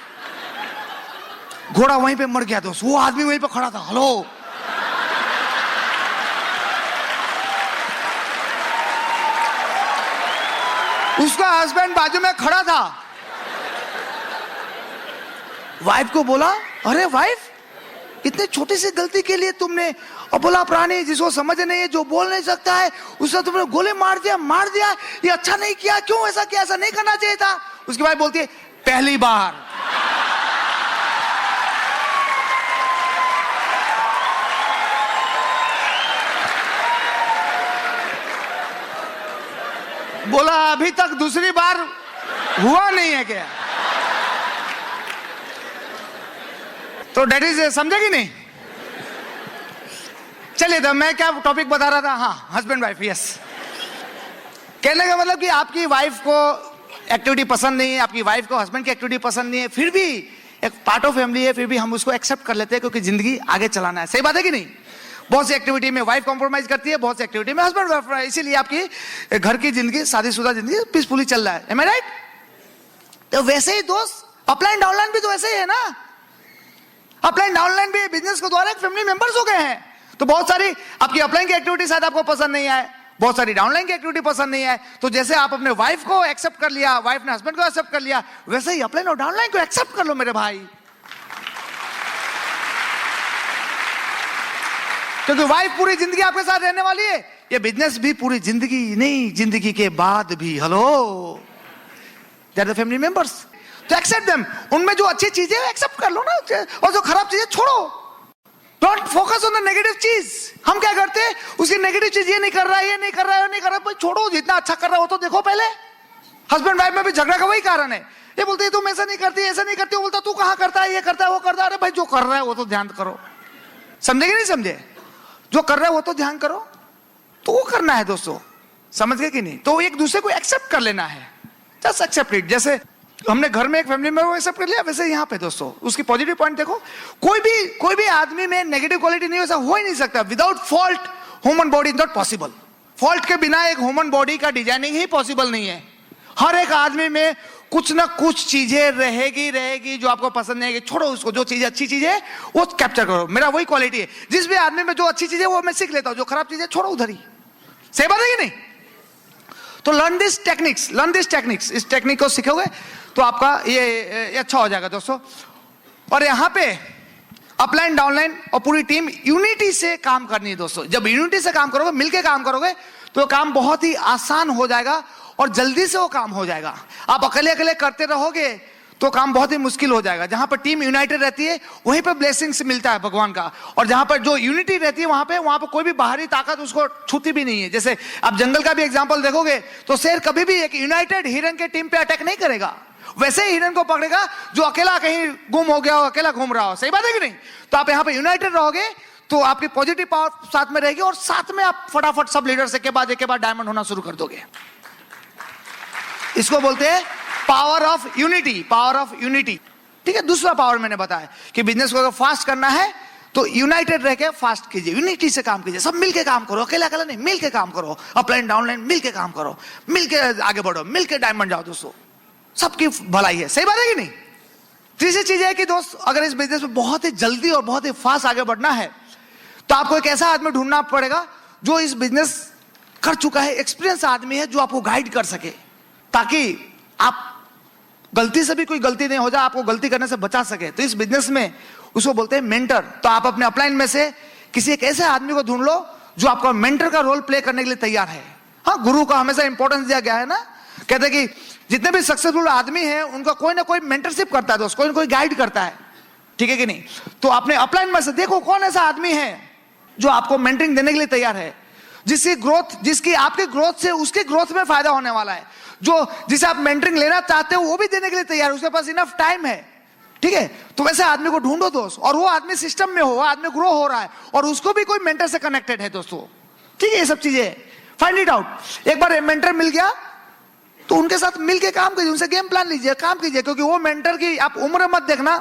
घोड़ा वहीं पे मर गया दोस्त। वो आदमी वहीं पे खड़ा था, हेलो, उसका हस्बैंड बाजू में खड़ा था। वाइफ को बोला अरे वाइफ, इतने छोटी सी गलती के लिए तुमने अबोला प्राणी जिसको समझ नहीं है, जो बोल नहीं सकता है, उसने तुमने गोले मार दिया, ये अच्छा नहीं किया, क्यों ऐसा किया, ऐसा नहीं करना चाहिए था। उसकी वाइफ बोलती है पहली बार। बोला अभी तक दूसरी बार हुआ नहीं है क्या? तो डेट इज, समझे कि नहीं? चलिए, तो मैं क्या टॉपिक बता रहा था, हाँ, हस्बैंड वाइफ, यस। कहने का मतलब कि आपकी वाइफ को एक्टिविटी पसंद नहीं है, आपकी वाइफ को हस्बैंड की एक्टिविटी पसंद नहीं है, फिर भी एक पार्ट ऑफ फैमिली है, फिर भी हम उसको एक्सेप्ट कर लेते हैं क्योंकि जिंदगी आगे चलाना है। सही बात है कि नहीं? बहुत सी एक्टिविटी में वाइफ कॉम्प्रोमाइज करती है, बहुत सी एक्टिविटी में हस्बैंड, इसीलिए आपकी घर की जिंदगी, शादीशुदा जिंदगी पीसफुली चल रहा है। एम आई राइट? तो वैसे ही दोस्त, अपलाइन डाउनलाइन भी तो वैसे ही है ना। अपलाइन डाउनलाइन भी बिजनेस के द्वारा एक फैमिली मेंबर्स हो गए हैं। तो बहुत सारी आपकी अपलाइन की एक्टिविटी शायद आपको पसंद नहीं आए, बहुत सारी डाउनलाइन की एक्टिविटी पसंद नहीं आए। तो जैसे आप अपने वाइफ को एक्सेप्ट कर लिया, वाइफ ने हस्बैंड को एक्सेप्ट कर लिया, वैसे ही अपलाइन और डाउनलाइन को एक्सेप्ट कर लो मेरे भाई। क्योंकि वाइफ पूरी जिंदगी आपके साथ रहने वाली है, ये बिजनेस भी पूरी जिंदगी नहीं, जिंदगी के बाद भी। Hello, they are the family members, तो एक्सेप्ट देम। उनमें जो अच्छी चीजें एक्सेप्ट कर लो ना, और जो खराब चीजें छोड़ो। Don't focus on the negative चीज। हम क्या करते हैं, उसकी नेगेटिव चीज, ये नहीं कर रहा है, ये नहीं कर रहा है, ये नहीं कर रहा है, छोड़ो। जितना अच्छा कर रहा हो तो देखो पहले। हस्बैंड वाइफ में भी झगड़ा का वही कारण है। ये बोलते हैं तुम ऐसा नहीं करती, ऐसा नहीं करती, वो बोलता तू कहां करता है, ये करता है, वो करता है। अरे भाई, जो कर रहा है वो तो ध्यान करो। समझे कि नहीं समझे? जो कर रहा है वो तो ध्यान करो, तो वो करना है दोस्तों। समझ गए कि नहीं? तो एक दूसरे को एक्सेप्ट कर लेना है, जस्ट एक्सेप्ट इट। जैसे हमने घर में एक फैमिली मेंबर को एक्सेप्ट कर लिया, वैसे यहाँ पे दोस्तों उसकी पॉजिटिव पॉइंट देखो। कोई भी आदमी में नेगेटिव क्वालिटी नहीं, वैसा हो ही नहीं सकता। Without fault human body is not possible. Fault के बिना एक ह्यूमन बॉडी का डिजाइनिंग ही पॉसिबल नहीं है। हर एक आदमी में कुछ ना कुछ चीजें रहेगी जो आपको पसंद नहीं आएगी, छोड़ो उसको। जो चीजें अच्छी चीज है वो कैप्चर करो। मेरा वही क्वालिटी है, जिस भी आदमी में जो अच्छी चीज है वो मैं सीख लेता हूं, जो खराब चीजें छोड़ो उधर ही। सही बात है कि नहीं? तो लर्न दिस टेक्निक्स, इस टेक्निक को सीखोगे तो आपका ये अच्छा हो जाएगा दोस्तों। और यहां पे अपलाइन डाउनलाइन और पूरी टीम यूनिटी से काम करनी है दोस्तों। जब यूनिटी से काम करोगे, मिलके काम करोगे, तो काम बहुत ही आसान हो जाएगा और जल्दी से वो काम हो जाएगा। आप अकेले अकेले करते रहोगे तो काम बहुत ही मुश्किल हो जाएगा। जहां पर टीम यूनाइटेड रहती है वहीं पर ब्लेसिंग्स मिलता है भगवान का। और जहां पर जो यूनिटी रहती है वहां पे कोई भी बाहरी ताकत उसको छूती भी नहीं है। जैसे आप जंगल का भी एग्जांपल देखोगे तो शेर कभी भी एक यूनाइटेड हिरन के टीम पे अटैक नहीं करेगा। वैसे ही हिरन को पकड़ेगा जो अकेला कहीं गुम हो गया हो, अकेला घूम रहा हो। सही बात है कि नहीं? तो आप यहाँ पे यूनाइटेड रहोगे तो आपकी पॉजिटिव पावर साथ में रहेगी और साथ में आप फटाफट सब लीडर्स एक के बाद डायमंड होना शुरू कर दोगे। इसको बोलते हैं पावर ऑफ यूनिटी। ठीक है, दूसरा पावर मैंने बताया कि बिजनेस को अगर फास्ट करना है तो यूनाइटेड रह के फास्ट कीजिए, यूनिटी से काम कीजिए, सब मिलके काम करो, अकेला अकेला नहीं, मिलके काम करो। अपलाइन डाउनलाइन मिलके काम करो, मिलके आगे बढ़ो, मिलके डायमंड जाओ दोस्तों, सबकी भलाई है। सही बात है कि नहीं? तीसरी चीज है कि दोस्त, अगर इस बिजनेस में बहुत ही जल्दी और बहुत ही फास्ट आगे बढ़ना है तो आपको एक ऐसा आदमी ढूंढना पड़ेगा जो इस बिजनेस कर चुका है, एक्सपीरियंस आदमी है, जो आपको गाइड कर सके, ताकि आप गलती से भी कोई गलती नहीं हो जाए, आपको गलती करने से बचा सके। तो इस बिजनेस में उसको बोलते हैं मेंटर। तो आप अपने अपलाइन में से किसी एक ऐसे आदमी को ढूंढ लो जो आपका मेंटर का रोल प्ले करने के लिए तैयार है। हाँ, गुरु का हमेशा इंपॉर्टेंस दिया गया है ना। कहते हैं कि जितने भी सक्सेसफुल आदमी हैं उनका कोई ना कोई मेंटरशिप करता है दोस्त, कोई ना कोई गाइड करता है। ठीक है कि नहीं? तो अपने अपलाइन में से देखो कौन ऐसा आदमी है जो आपको मेंटरिंग देने के लिए तैयार है, जिसकी आपके ग्रोथ से उसके ग्रोथ में फायदा होने वाला है, जिसे आप मेंटरिंग लेना चाहते हो वो भी देने के लिए तैयार है, उसके पास इनफ टाइम है। ठीक है, तो वैसे आदमी को ढूंढो दोस्त, और वो आदमी सिस्टम में हो, वो आदमी ग्रो हो रहा है और उसको भी कोई मेंटर से कनेक्टेड है दोस्तों। ठीक है, ये सब चीजें फाइंड इट आउट। एक बार मेंटर मिल गया तो उनके साथ मिलके काम कीजिए, उनसे गेम प्लान लीजिए, काम कीजिए। क्योंकि वो मेंटर की आप उम्र मत देखना,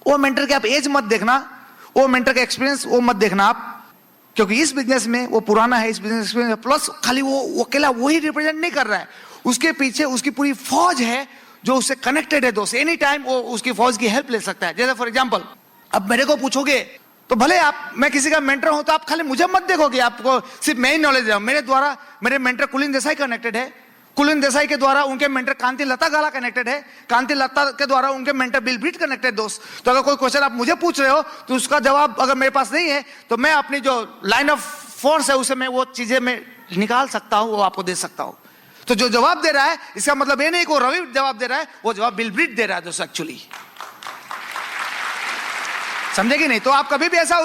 वो मेंटर की आप एज मत देखना, वो मेंटर का एक्सपीरियंस वो मत देखना आप, क्योंकि इस बिजनेस में वो पुराना है, इस बिजनेस एक्सपीरियंस प्लस खाली वो अकेला वही रिप्रेजेंट नहीं कर रहा है, उसके पीछे उसकी पूरी फौज है जो उससे कनेक्टेड है दोस्त। एनी टाइम वो उसकी फौज की हेल्प ले सकता है। जैसे फॉर एग्जांपल, अब मेरे को पूछोगे तो भले मैं किसी का मेंटर हूं तो आप खाली मुझे मत देखोगे, आपको सिर्फ मैं ही नॉलेज दे रहा हूं। मेरे द्वारा मेरे मेंटर कुलीन देसाई कनेक्टेड है, कुलीन देसाई के द्वारा उनके मेंटर कांति लता गाला कनेक्टेड है, कांति लता के द्वारा उनके मेंटर बिल ब्रीट कनेक्टेड दोस्त। तो अगर कोई क्वेश्चन आप मुझे पूछ रहे हो तो उसका जवाब अगर मेरे पास नहीं है तो मैं अपनी जो लाइन ऑफ फोर्स है उसे मैं वो चीजें मैं निकाल सकता हूं, वो आपको दे सकता हूं। तो जो जवाब दे रहा है इसका मतलब ये नहीं कि वो रवि जवाब दे रहा है, वो जवाब बिल ब्रीट दे रहा है दोस्तों एक्चुअली। समझे कि नहीं? तो आप कभी भी ऐसा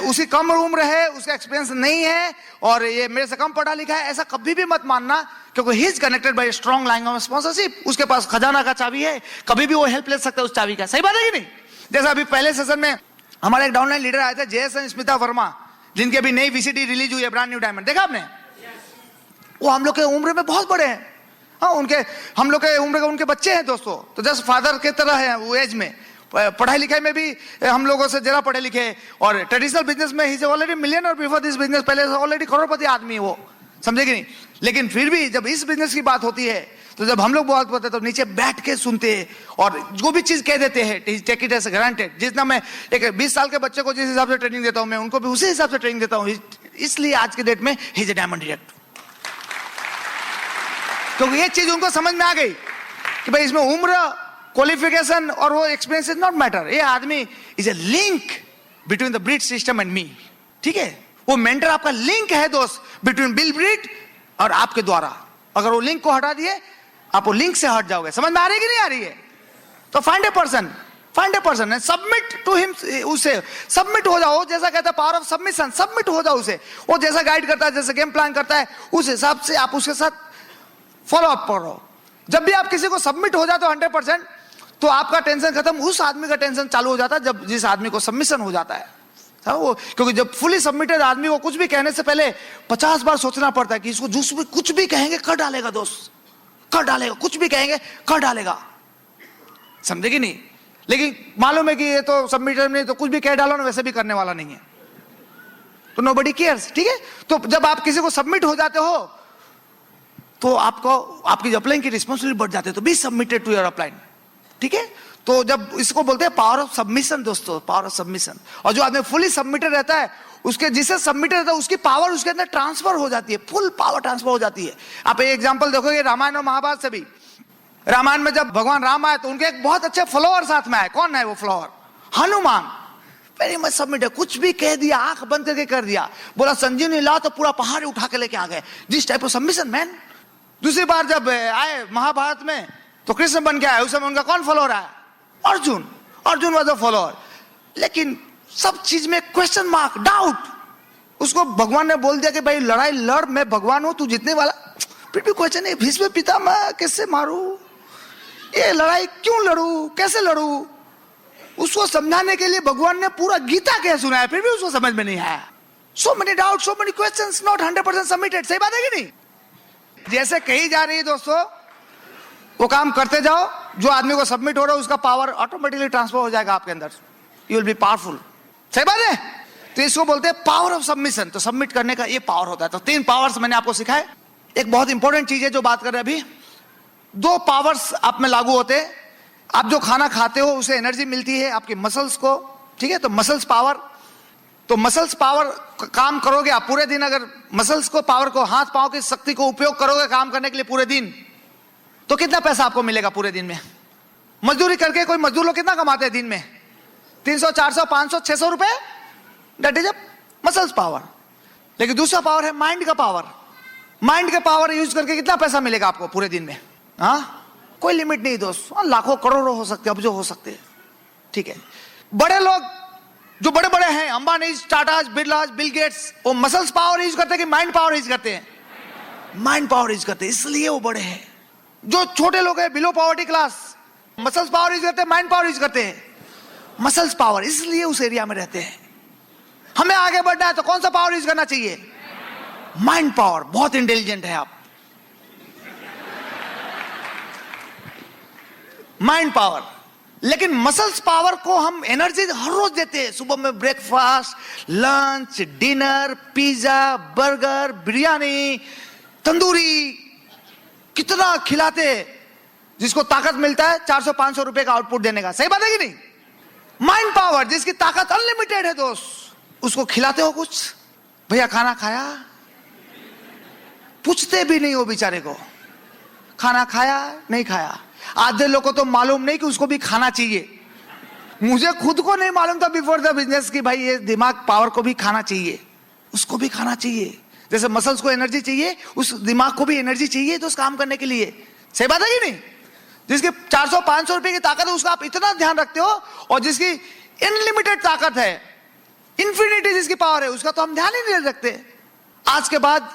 उसकी कम उम्र है, उसका एक्सपीरियंस नहीं है और ये मेरे से कम पढ़ा लिखा है, ऐसा कभी भी मत मानना, क्योंकि he is connected by strong line of sponsorship. उसके पास खजाना का चाबी है, कभी भी वो हेल्प ले सकता है उस चाबी का। सही बात है कि नहीं? जैसा अभी पहले सेशन में हमारे एक डाउनलाइन लीडर आए थे, जेएसएन स्मिता वर्मा, जिनकी अभी नई वीसीडी रिलीज हुई है, ब्रांड न्यू डायमंड। देखा आपने? वो हम लोग के उम्र में बहुत बड़े हैं। हाँ, हम लोग के उम्र के उनके बच्चे हैं दोस्तों, तो जस्ट फादर के तरह है वो एज में। पढ़ाई लिखाई में भी हम लोगों से जरा पढ़े लिखे, और ट्रेडिशनल बिजनेस में he is already millionaire before this business, पहले ऑलरेडी करोड़पति आदमी वो। समझे कि नहीं? लेकिन फिर भी जब इस बिजनेस की बात होती है तो जब हम लोग बात करते हैं तो नीचे बैठ के सुनते हैं और जो भी चीज कह देते हैं टेक इट एज ग्रांटेड। जितना मैं एक 20 साल के बच्चे को जिस हिसाब से ट्रेनिंग देता हूं, मैं उनको भी उसी हिसाब से ट्रेनिंग देता हूं। इसलिए आज के डेट में he is a diamond direct, क्योंकि ये चीज उनको समझ में आ गई कि भाई इसमें उम्र, क्वालिफिकेशन और वो एक्सपीरियंस इज नॉट मैटर। ये आदमी is a link between the breed system and me. ठीक है, वो मेंटर आपका लिंक है दोस्त बिटवीन बिल ब्रीट और आपके द्वारा। अगर वो लिंक को हटा दिए, आप वो लिंक से हट जाओगे। समझ में आ रही है कि नहीं आ रही है? तो find a person and submit to him, उसे सबमिट हो जाओ। जैसा कहता है पावर ऑफ सबमिशन, सबमिट हो जाओ उसे। वो जैसा गाइड करता है, जैसे गेम प्लान करता है, उस हिसाब से आप उसके साथ फॉलो अप करो। जब भी आप किसी को सबमिट हो जाते हो 100%, तो आपका टेंशन खत्म, उस आदमी का टेंशन चालू हो जाता है जब जिस आदमी को सबमिशन हो जाता है। वो क्योंकि जब फुली सबमिटेड आदमी को कुछ भी कहने से पहले 50 बार सोचना पड़ता है कि इसको कुछ भी कहेंगे कर डालेगा दोस्त, कर डालेगा, कुछ भी कहेंगे कर डालेगा। समझे कि नहीं? लेकिन मालूम है कि ये तो सबमिटेड नहीं, तो कुछ भी कह डालो ना, वैसे भी करने वाला नहीं है, तो नोबडी केयर्स। ठीक है? तो जब आप किसी को सबमिट हो जाते हो, तो आपको आपकी अपलाइन की रिस्पॉन्सिबिलिटी बढ़ जाती है। तो be submitted to your upline. ठीक है? तो जब इसको बोलते हैं पावर ऑफ सबमिशन दोस्तों, पावर ऑफ सबमिशन। और जो आदमी फुली सबमिटेड रहता है, उसके जिसे सबमिटेड रहता है उसकी पावर उसके अंदर ट्रांसफर हो जाती है, फुल पावर ट्रांसफर हो जाती है। आप एक एग्जांपल देखोगे रामायण और महाभारत से भी। रामायण में जब भगवान राम आए तो उनके एक बहुत अच्छे फॉलोअर साथ में आए। कौन है वो follower? Hanuman. Very much submitted, कुछ भी कह दिया, आंख बंद करके कर दिया। बोला संजीवनी ला, तो पूरा पहाड़ उठा के लेके आ गए। This type of submission man. दूसरी बार जब आए महाभारत में, तो कृष्ण बन के आए। उस समय उनका कौन फॉलोअर आया? Arjun. Arjun was a follower. लेकिन सब चीज में क्वेश्चन मार्क, डाउट। उसको भगवान ने बोल दिया कि भाई लड़ाई लड़, मैं भगवान हूं, तू जीतने वाला। फिर भी क्वेश्चन है, भीष्म पितामह कैसे मारूं, ये लड़ाई क्यों लड़ूं, कैसे लड़ूं? उसको समझाने के लिए भगवान ने पूरा गीता कह सुनाया, फिर भी उसको समझ में नहीं आया। So many doubt, so many questions, not 100% submitted. सही बात है कि नहीं? जैसे कही जा रही है दोस्तों, वो काम करते जाओ। जो आदमी को सबमिट हो रहा है उसका पावर ऑटोमेटिकली ट्रांसफर हो जाएगा आपके अंदर। You will be powerful. सही बात है? तो इसको बोलते हैं पावर ऑफ सबमिशन। तो सबमिट करने का ये पावर होता है। तो 3 पावर्स मैंने आपको सिखाए। एक बहुत इंपॉर्टेंट चीज है जो बात कर रहे हैं अभी, 2 पावर्स आप में लागू होते हैं। आप जो खाना खाते हो उसे एनर्जी मिलती है आपके मसल्स को। ठीक है? तो मसल्स पावर, तो मसल्स पावर काम करोगे आप पूरे दिन। अगर मसल्स को पावर को, हाथ पांव की शक्ति को उपयोग करोगे काम करने के लिए पूरे दिन, तो कितना पैसा आपको मिलेगा पूरे दिन में? मजदूरी करके कोई मजदूर लोग कितना कमाते हैं दिन में? 300, 400, 500, 600 रुपए। That is a muscles power. लेकिन दूसरा पावर है माइंड का पावर। माइंड का पावर यूज करके कितना पैसा मिलेगा आपको पूरे दिन में? हाँ, कोई लिमिट नहीं दोस्त, लाखों करोड़ों हो सकते, अब जो हो सकते हैं। ठीक है? बड़े लोग जो बड़े बड़े हैं, अंबानी, टाटा, बिरला, बिल गेट्स, वो मसल्स पावर यूज करते हैं कि माइंड पावर यूज करते हैं? माइंड पावर यूज करते हैं, इसलिए वो बड़े हैं। जो छोटे लोग हैं, below poverty class, muscles power use करते हैं, माइंड पावर यूज करते हैं? मसल्स पावर, इसलिए उस एरिया में रहते हैं। हमें आगे बढ़ना है तो कौन सा पावर यूज करना चाहिए? Mind power. बहुत इंटेलिजेंट है आप। Mind power. लेकिन मसल्स पावर को हम एनर्जी हर रोज देते हैं। सुबह में breakfast, lunch, dinner, pizza, burger, biryani, tandoori, कितना खिलाते, जिसको ताकत मिलता है 400-500 रुपए का आउटपुट देने का। सही बात है कि नहीं? माइंड पावर, जिसकी ताकत अनलिमिटेड है दोस्त, उसको खिलाते हो कुछ? भैया खाना खाया? पूछते भी नहीं हो बेचारे को, खाना खाया नहीं खाया। आधे लोगों को तो मालूम नहीं कि उसको भी खाना चाहिए। मुझे खुद को नहीं मालूम था बिफोर द बिजनेस कि भाई ये दिमाग पावर को भी खाना चाहिए, उसको भी खाना चाहिए। जैसे मसल्स को एनर्जी चाहिए, उस दिमाग को भी एनर्जी चाहिए तो उस काम करने के लिए। सही बात है कि नहीं? जिसकी 400-500 रुपए की ताकत है उसका आप इतना ध्यान रखते हो, और जिसकी अनलिमिटेड ताकत है, इंफिनिटी जिसकी पावर है, उसका तो हम ध्यान ही नहीं रखते। आज के बाद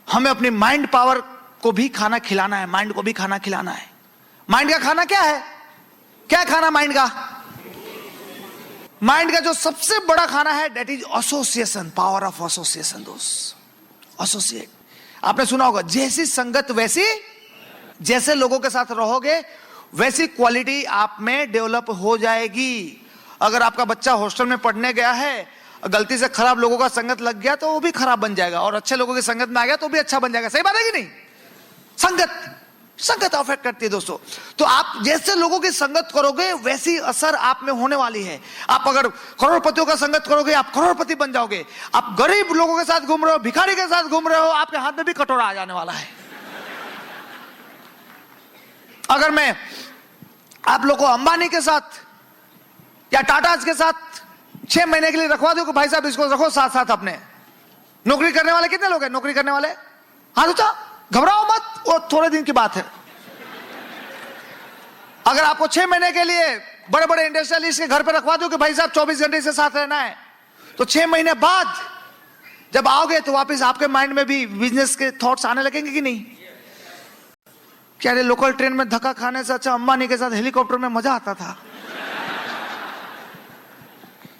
हमें अपनी माइंड पावर को भी खाना खिलाना है, माइंड को भी खाना खिलाना है। माइंड का खाना क्या है? क्या खाना माइंड का? माइंड का जो सबसे बड़ा खाना है that is association, power of association दोस्त। एसोसिएट, आपने सुना होगा, जैसी संगत वैसी, जैसे लोगों के साथ रहोगे वैसी क्वालिटी आप में डेवलप हो जाएगी। अगर आपका बच्चा हॉस्टल में पढ़ने गया है, गलती से खराब लोगों का संगत लग गया तो वो भी खराब बन जाएगा, और अच्छे लोगों की संगत में आ गया तो भी अच्छा बन जाएगा। सही बात है कि नहीं? संगत अफेक्ट करती है दोस्तों। तो आप जैसे लोगों की संगत करोगे वैसी असर आप में होने वाली है। आप अगर करोड़पतियों का संगत करोगे आप करोड़पति बन जाओगे। आप गरीब लोगों के साथ घूम रहे हो, भिखारी के साथ घूम रहे हो, आपके हाथ में भी कटोरा आ जाने वाला है। अगर मैं आप लोगों को अंबानी के साथ या टाटा के साथ 6 महीने के लिए रखवा दूं कि भाई साहब इसको रखो साथ साथ अपने, नौकरी करने वाले कितने लोग हैं? नौकरी करने वाले हाथ उठा, घबराओ मत, वो थोड़े दिन की बात है। अगर आपको 6 महीने के लिए बड़े बड़े इंडस्ट्रियलिस्ट के घर पे रखवा दो कि भाई साहब 24 घंटे से साथ रहना है, तो 6 महीने बाद जब आओगे तो वापस आपके माइंड में भी बिजनेस के थॉट्स आने लगेंगे कि नहीं? क्या रे, लोकल ट्रेन में धक्का खाने से अच्छा अंबानी के साथ हेलीकॉप्टर में मजा आता था।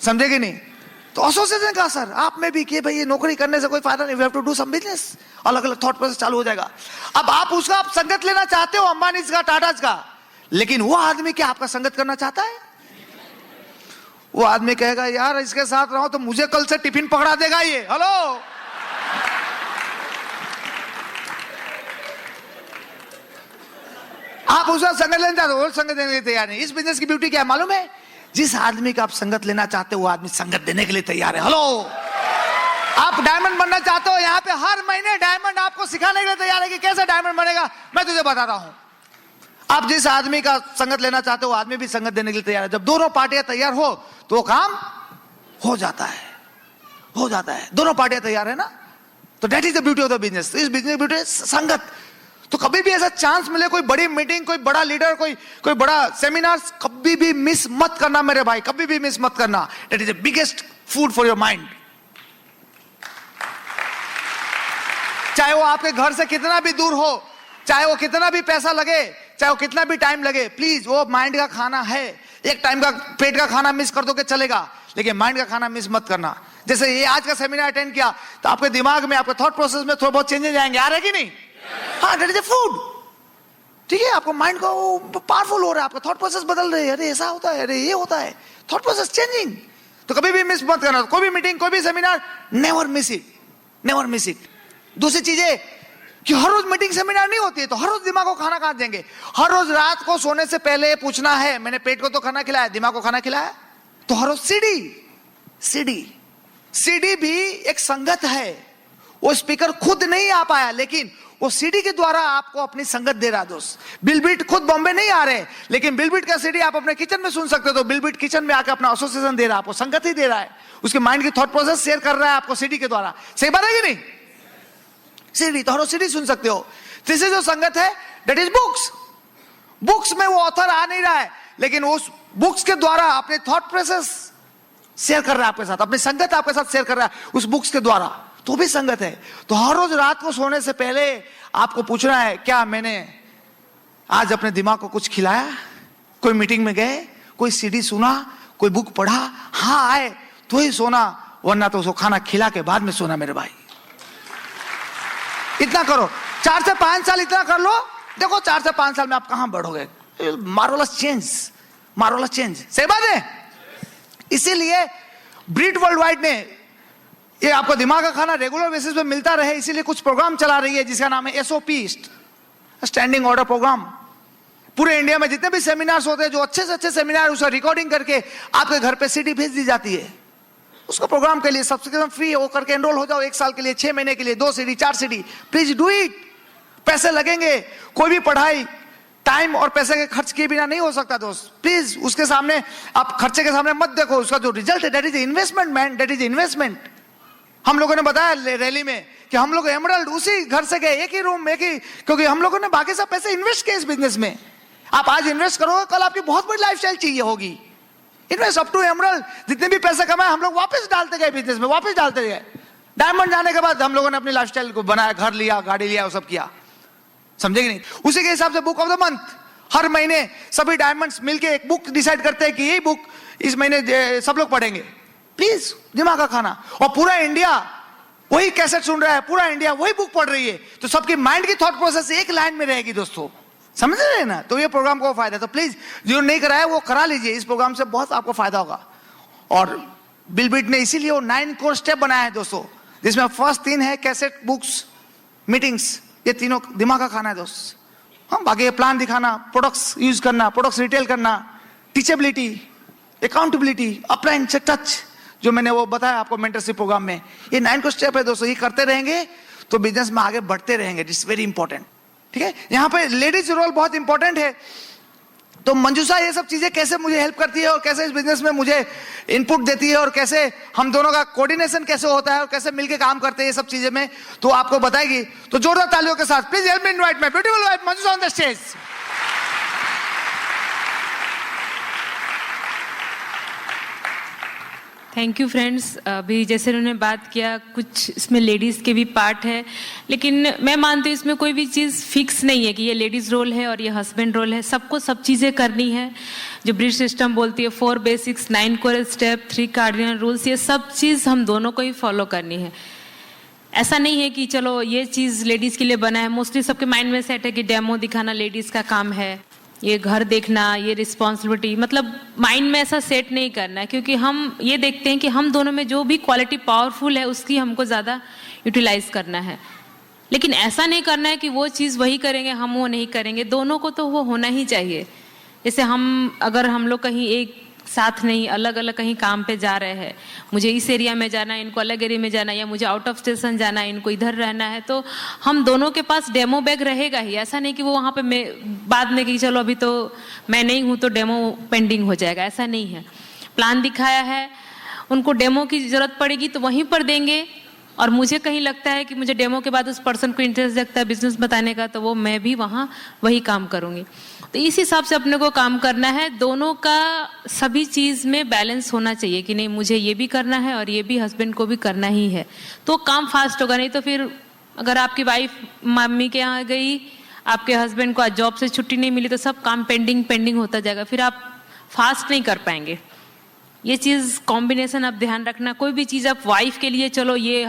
समझे कि नहीं? तो एसोसिएशन का असर आप में भी कि भाई ये नौकरी करने से कोई फायदा नहीं, we have to do some business. अलग अलग थॉट प्रोसेस चालू हो जाएगा। अब आप उसका आप संगत लेना चाहते हो, अंबानी का, टाटा का, लेकिन वो आदमी क्या आपका संगत करना चाहता है? वो आदमी कहेगा यार इसके साथ रहो तो मुझे कल से टिफिन पकड़ा देगा ये। हेलो, आप उसका संगत लेना चाहते हो, वो संगत देने के लिए तैयार नहीं। इस बिजनेस की ब्यूटी क्या है मालूम है? जिस आदमी का आप संगत लेना चाहते हो वो आदमी संगत देने के लिए तैयार है। हेलो, आप डायमंड बनना चाहते हो, यहाँ पे हर महीने डायमंड आपको सिखाने के लिए तैयार है कि कैसे डायमंड बनेगा। मैं तुझे बताता हूं। आप जिस आदमी का संगत लेना चाहते हो, आदमी भी संगत देने के लिए तैयार है। जब दोनों पार्टियां तैयार हो तो वो काम हो जाता है, हो जाता है। दोनों पार्टियां तैयार है ना, तो that is the beauty of the business. इस बिजनेस ब्यूटी है संगत। तो कभी भी ऐसा चांस मिले, कोई बड़ी मीटिंग, कोई बड़ा लीडर, कोई बड़ा सेमिनार, कभी भी मिस मत करना मेरे भाई, कभी भी मिस मत करना। That is the biggest food for your mind. चाहे वो आपके घर से कितना भी दूर हो, चाहे वो कितना भी पैसा लगे, चाहे वो कितना भी टाइम लगे, प्लीज वो माइंड का खाना है। एक टाइम का पेट का खाना मिस कर दोगे चलेगा, लेकिन माइंड का खाना मिस मत करना। जैसे ये आज का सेमिनार अटेंड किया तो आपके दिमाग में, आपके थॉट प्रोसेस में थोड़ा बहुत चेंजेस आएंगे, आ रहे कि नहीं? हाँ, दैट इज ए फूड। ठीक है, आपको माइंड को पावरफुल हो रहा है, आपका थॉट प्रोसेस बदल रहे हैं। अरे ऐसा होता है, अरे ये होता है, थॉट प्रोसेस चेंजिंग। तो कभी भी मिस मत करना। कोई भी मीटिंग, कोई भी seminar, never miss it, never miss it. दूसरी चीज है कि हर रोज मीटिंग सेमिनार नहीं होती है, तो हर रोज दिमाग को खाना कहाँ देंगे? हर रोज रात को सोने से पहले पूछना है, मैंने पेट को तो खाना खिलाया, दिमाग को खाना खिलाया? तो हर रोज सीडी भी एक संगत है। वो स्पीकर खुद नहीं आ पाया, लेकिन वो सीडी के द्वारा आपको अपनी संगत दे रहा है। दोस्त, बिलबीट खुद बॉम्बे नहीं आ रहे, लेकिन बिलबीट का सीडी आप अपने किचन में सुन सकते हो। तो बिलबीट किचन में आकर अपना एसोसिएशन दे रहा है, आपको संगत ही दे रहा है। उसके माइंड की थॉट प्रोसेस शेयर कर रहा है आपको सीडी के द्वारा। सही बात है कि नहीं? सीडी तो हर सीडी सुन सकते हो। तीसरी जो संगत है दैट इज बुक्स। बुक्स में वो ऑथर आ नहीं रहा है, लेकिन उस बुक्स के द्वारा अपने थॉट प्रोसेस शेयर कर रहा है आपके साथ, अपनी संगत आपके साथ शेयर कर रहा है उस बुक्स के द्वारा, तो भी संगत है। तो हर रोज रात को सोने से पहले आपको पूछना है, क्या मैंने आज अपने दिमाग को कुछ खिलाया? कोई मीटिंग में गए, कोई सीडी सुना, कोई बुक पढ़ा? हाँ आए तो ही सोना, वरना तो उसको खाना खिला के बाद में सोना मेरे भाई। इतना करो, 4 से 5 साल इतना कर लो, देखो 4 से 5 साल में आप कहां बढ़ोगे। Marvellous change, marvellous change. सही बात है। इसीलिए ब्रीड वर्ल्ड वाइड ने ये आपको दिमाग का खाना रेगुलर बेसिस पे मिलता रहे, इसीलिए कुछ प्रोग्राम चला रही है जिसका नाम है एसओपी, स्टैंडिंग ऑर्डर प्रोग्राम। पूरे इंडिया में जितने भी सेमिनार्स होते हैं, जो अच्छे से अच्छे सेमिनार, उसका रिकॉर्डिंग करके आपके घर पे सीडी भेज दी जाती है। उसको प्रोग्राम के लिए सब्सक्रिप्शन फ्री हो करके एनरोल हो जाओ, 1 साल के लिए, 6 महीने के लिए, 2 CD 4 CD, please do it. पैसे लगेंगे, कोई भी पढ़ाई टाइम और पैसे के खर्च किए बिना नहीं हो सकता दोस्त। प्लीज उसके सामने आप खर्चे के सामने मत देखो, उसका जो रिजल्ट है that is investment man, that is investment. हम लोगों ने बताया रैली में कि हम लोग एमराल्ड उसी घर से गए, एक ही रूम, एक ही, क्योंकि हम लोगों ने बाकी सब पैसे इन्वेस्ट किए इस बिजनेस में। आप आज इन्वेस्ट करोगे, कल आपकी बहुत बड़ी लाइफस्टाइल चाहिए होगी। इन्वेस्ट अप टू एमराल्ड, जितने भी पैसे कमाए हम लोग वापस डालते गए बिजनेस में, वापस डालते गए। डायमंड जाने के बाद हम लोगों ने अपनी लाइफस्टाइल को बनाया, घर लिया, गाड़ी लिया, वो सब किया। समझे कि नहीं? उसी के हिसाब से बुक ऑफ द मंथ, हर महीने सभी डायमंड्स मिलके एक बुक डिसाइड करते हैं कि यही बुक इस महीने सब लोग पढ़ेंगे। प्लीज दिमाग का खाना। और पूरा इंडिया वही कैसेट सुन रहा है, पूरा इंडिया वही बुक पढ़ रही है, तो सबकी माइंड की थॉट प्रोसेस एक लाइन में रहेगी दोस्तों। समझ रहे हैं ना? तो ये प्रोग्राम को फायदा है। तो प्लीज जो नहीं कराया वो करा लीजिए, इस प्रोग्राम से बहुत आपको फायदा होगा। और बिलबीट ने इसीलिए वो 9 कोर स्टेप बनाया है दोस्तों, जिसमें फर्स्ट 3 है कैसेट, बुक्स, मीटिंग्स। ये तीनों दिमाग का खाना है दोस्त। हाँ, बाकी ये प्लान दिखाना, प्रोडक्ट्स यूज करना, प्रोडक्ट्स रिटेल करना, टीचेबिलिटी, अकाउंटेबिलिटी, अपलाइन से टच, जो मैंने वो बताया आपको मेंटरशिप प्रोग्राम में। ये 9 को स्टेप है दोस्तों, ये करते रहेंगे तो बिजनेस में आगे बढ़ते रहेंगे। It's very important. ठीक है, यहाँ पे लेडीज रोल बहुत इंपॉर्टेंट है। तो मंजूषा ये सब चीजें कैसे मुझे हेल्प करती है और कैसे इस बिजनेस में मुझे इनपुट देती है और कैसे हम दोनों का कोऑर्डिनेशन कैसे होता है और कैसे मिलके काम करते हैं ये सब चीजें में, तो आपको बताएगी। तो जोरदार तालियों के साथ please help me invite my beautiful wife Manjusha on the stage. Thank you friends. अभी जैसे उन्होंने बात किया, कुछ इसमें लेडीज़ के भी पार्ट है, लेकिन मैं मानती हूँ इसमें कोई भी चीज़ फिक्स नहीं है कि ये लेडीज़ रोल है और ये हस्बैंड रोल है। सबको सब चीज़ें करनी है। जो ब्रिज सिस्टम बोलती है 4 basics, 9 core step, 3 cardinal rules, ये सब चीज़ हम दोनों को ही फॉलो करनी है। ऐसा नहीं है कि चलो ये चीज़ लेडीज़ के लिए बना है। मोस्टली सबके माइंड में सेट है कि डेमो दिखाना लेडीज़ का काम है, ये घर देखना, ये रिस्पॉन्सिबिलिटी, मतलब माइंड में ऐसा सेट नहीं करना है, क्योंकि हम ये देखते हैं कि हम दोनों में जो भी क्वालिटी पावरफुल है उसकी हमको ज़्यादा यूटिलाइज करना है। लेकिन ऐसा नहीं करना है कि वो चीज़ वही करेंगे हम वो नहीं करेंगे, दोनों को तो वो होना ही चाहिए। जैसे अगर हम लोग कहीं एक साथ नहीं, अलग अलग कहीं काम पे जा रहे हैं, मुझे इस एरिया में जाना है, इनको अलग एरिया में जाना है, या मुझे आउट ऑफ स्टेशन जाना है, इनको इधर रहना है, तो हम दोनों के पास डेमो बैग रहेगा ही। ऐसा नहीं कि वो वहाँ पे बाद में कि चलो अभी तो मैं नहीं हूँ तो डेमो पेंडिंग हो जाएगा, ऐसा नहीं है। प्लान दिखाया है, उनको डेमो की ज़रूरत पड़ेगी तो वहीं पर देंगे, और मुझे कहीं लगता है कि मुझे डेमो के बाद उस पर्सन को इंटरेस्ट जगता है बिजनेस बताने का, तो वो मैं भी वहाँ वही काम करूँगी। तो इस हिसाब से अपने को काम करना है। दोनों का सभी चीज़ में बैलेंस होना चाहिए कि नहीं मुझे ये भी करना है और ये भी हस्बैंड को भी करना ही है, तो काम फास्ट होगा। नहीं तो फिर अगर आपकी वाइफ मम्मी के यहाँ गई, आपके हस्बैंड को आज जॉब से छुट्टी नहीं मिली, तो सब काम पेंडिंग होता जाएगा, फिर आप फास्ट नहीं कर पाएंगे। ये चीज़ कॉम्बिनेशन आप ध्यान रखना। कोई भी चीज़ आप वाइफ के लिए, चलो ये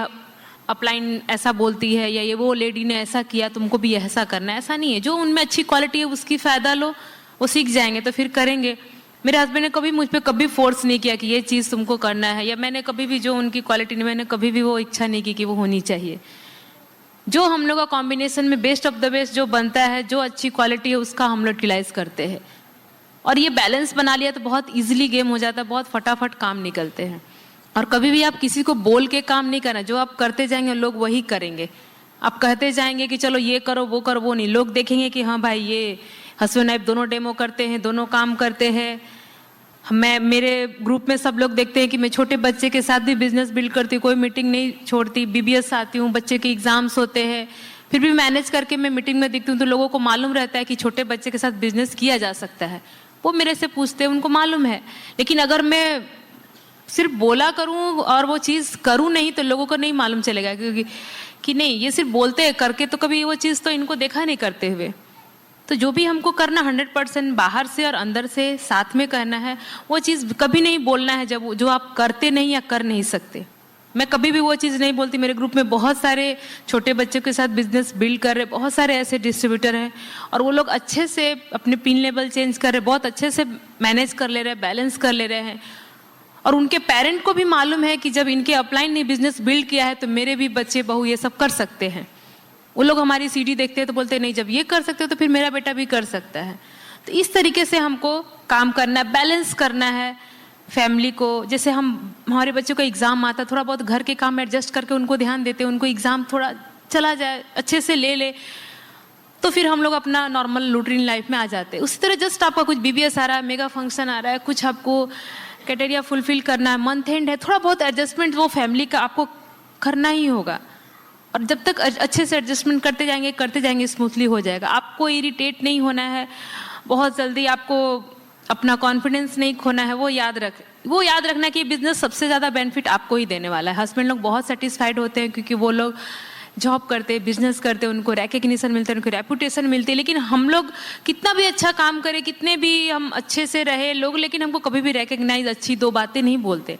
अपलाइन ऐसा बोलती है या ये वो लेडी ने ऐसा किया तुमको भी ऐसा करना है, ऐसा नहीं है। जो उनमें अच्छी क्वालिटी है उसकी फ़ायदा लो, वो सीख जाएंगे तो फिर करेंगे। मेरे हस्बैंड ने कभी मुझ पर कभी फोर्स नहीं किया कि ये चीज़ तुमको करना है, या मैंने कभी भी जो उनकी क्वालिटी नहीं, मैंने कभी भी वो इच्छा नहीं की कि वो होनी चाहिए। जो हम लोग का कॉम्बिनेशन में बेस्ट ऑफ द बेस्ट जो बनता है, जो अच्छी क्वालिटी है उसका हम लोग यूटिलाइज करते हैं, और ये बैलेंस बना लिया तो बहुत ईजिली गेम हो जाता है, बहुत फटाफट काम निकलते हैं। और कभी भी आप किसी को बोल के काम नहीं करना, जो आप करते जाएंगे लोग वही करेंगे। आप कहते जाएंगे कि चलो ये करो वो करो, वो नहीं। लोग देखेंगे कि हाँ भाई ये हस्बैंड वाइफ दोनों डेमो करते हैं, दोनों काम करते हैं। मेरे ग्रुप में सब लोग देखते हैं कि मैं छोटे बच्चे के साथ भी बिजनेस बिल्ड करती हूँ, कोई मीटिंग नहीं छोड़ती, BBS आती हूँ, बच्चे के एग्जाम्स होते हैं, फिर भी मैनेज करके मैं मीटिंग में दिखती हूँ। तो लोगों को मालूम रहता है कि छोटे बच्चे के साथ बिजनेस किया जा सकता है, वो मेरे से पूछते हैं, उनको मालूम है। लेकिन अगर मैं सिर्फ बोला करूं और वो चीज़ करूं नहीं, तो लोगों को नहीं मालूम चलेगा, क्योंकि कि नहीं ये सिर्फ बोलते हैं, करके तो कभी वो चीज़ तो इनको देखा नहीं करते हुए। तो जो भी हमको करना 100% बाहर से और अंदर से साथ में करना है, वो चीज़ कभी नहीं बोलना है जब जो आप करते नहीं या कर नहीं सकते। मैं कभी भी वो चीज़ नहीं बोलती। मेरे ग्रुप में बहुत सारे छोटे बच्चों के साथ बिजनेस बिल्ड कर रहे, बहुत सारे ऐसे डिस्ट्रीब्यूटर हैं, और वो लोग अच्छे से अपने पिन लेवल चेंज कर रहे, बहुत अच्छे से मैनेज कर ले रहे, बैलेंस कर ले रहे हैं। और उनके पेरेंट को भी मालूम है कि जब इनके अपलाइन ने बिजनेस बिल्ड किया है तो मेरे भी बच्चे बहू ये सब कर सकते हैं। वो लोग हमारी सीडी देखते हैं तो बोलते हैं नहीं, जब ये कर सकते हो तो फिर मेरा बेटा भी कर सकता है। तो इस तरीके से हमको काम करना है, बैलेंस करना है फैमिली को। जैसे हमारे बच्चों का एग्ज़ाम आता, थोड़ा बहुत घर के काम एडजस्ट करके उनको ध्यान देते हैं, उनको एग्ज़ाम थोड़ा चला जाए, अच्छे से ले तो फिर हम लोग अपना नॉर्मल रूटीन लाइफ में आ जाते हैं। उसी तरह जस्ट आपका कुछ BBS आ रहा है, मेगा फंक्शन आ रहा है, कुछ आपको क्राइटेरिया फुलफिल करना है, मंथ एंड है, थोड़ा बहुत एडजस्टमेंट वो फैमिली का आपको करना ही होगा। और जब तक अच्छे से एडजस्टमेंट करते जाएंगे स्मूथली हो जाएगा। आपको इरिटेट नहीं होना है बहुत जल्दी, आपको अपना कॉन्फिडेंस नहीं खोना है। वो याद रखना कि बिजनेस सबसे ज़्यादा बेनिफिट आपको ही देने वाला है। हस्बैंड लोग बहुत सेटिस्फाइड होते हैं क्योंकि वो लोग जॉब करते, बिजनेस करते, उनको रिकग्निशन मिलता है, उनको रेपुटेशन मिलती है। लेकिन हम लोग कितना भी अच्छा काम करें, कितने भी हम अच्छे से रहे लोग, लेकिन हमको कभी भी रिकग्नाइज अच्छी 2 बातें नहीं बोलते।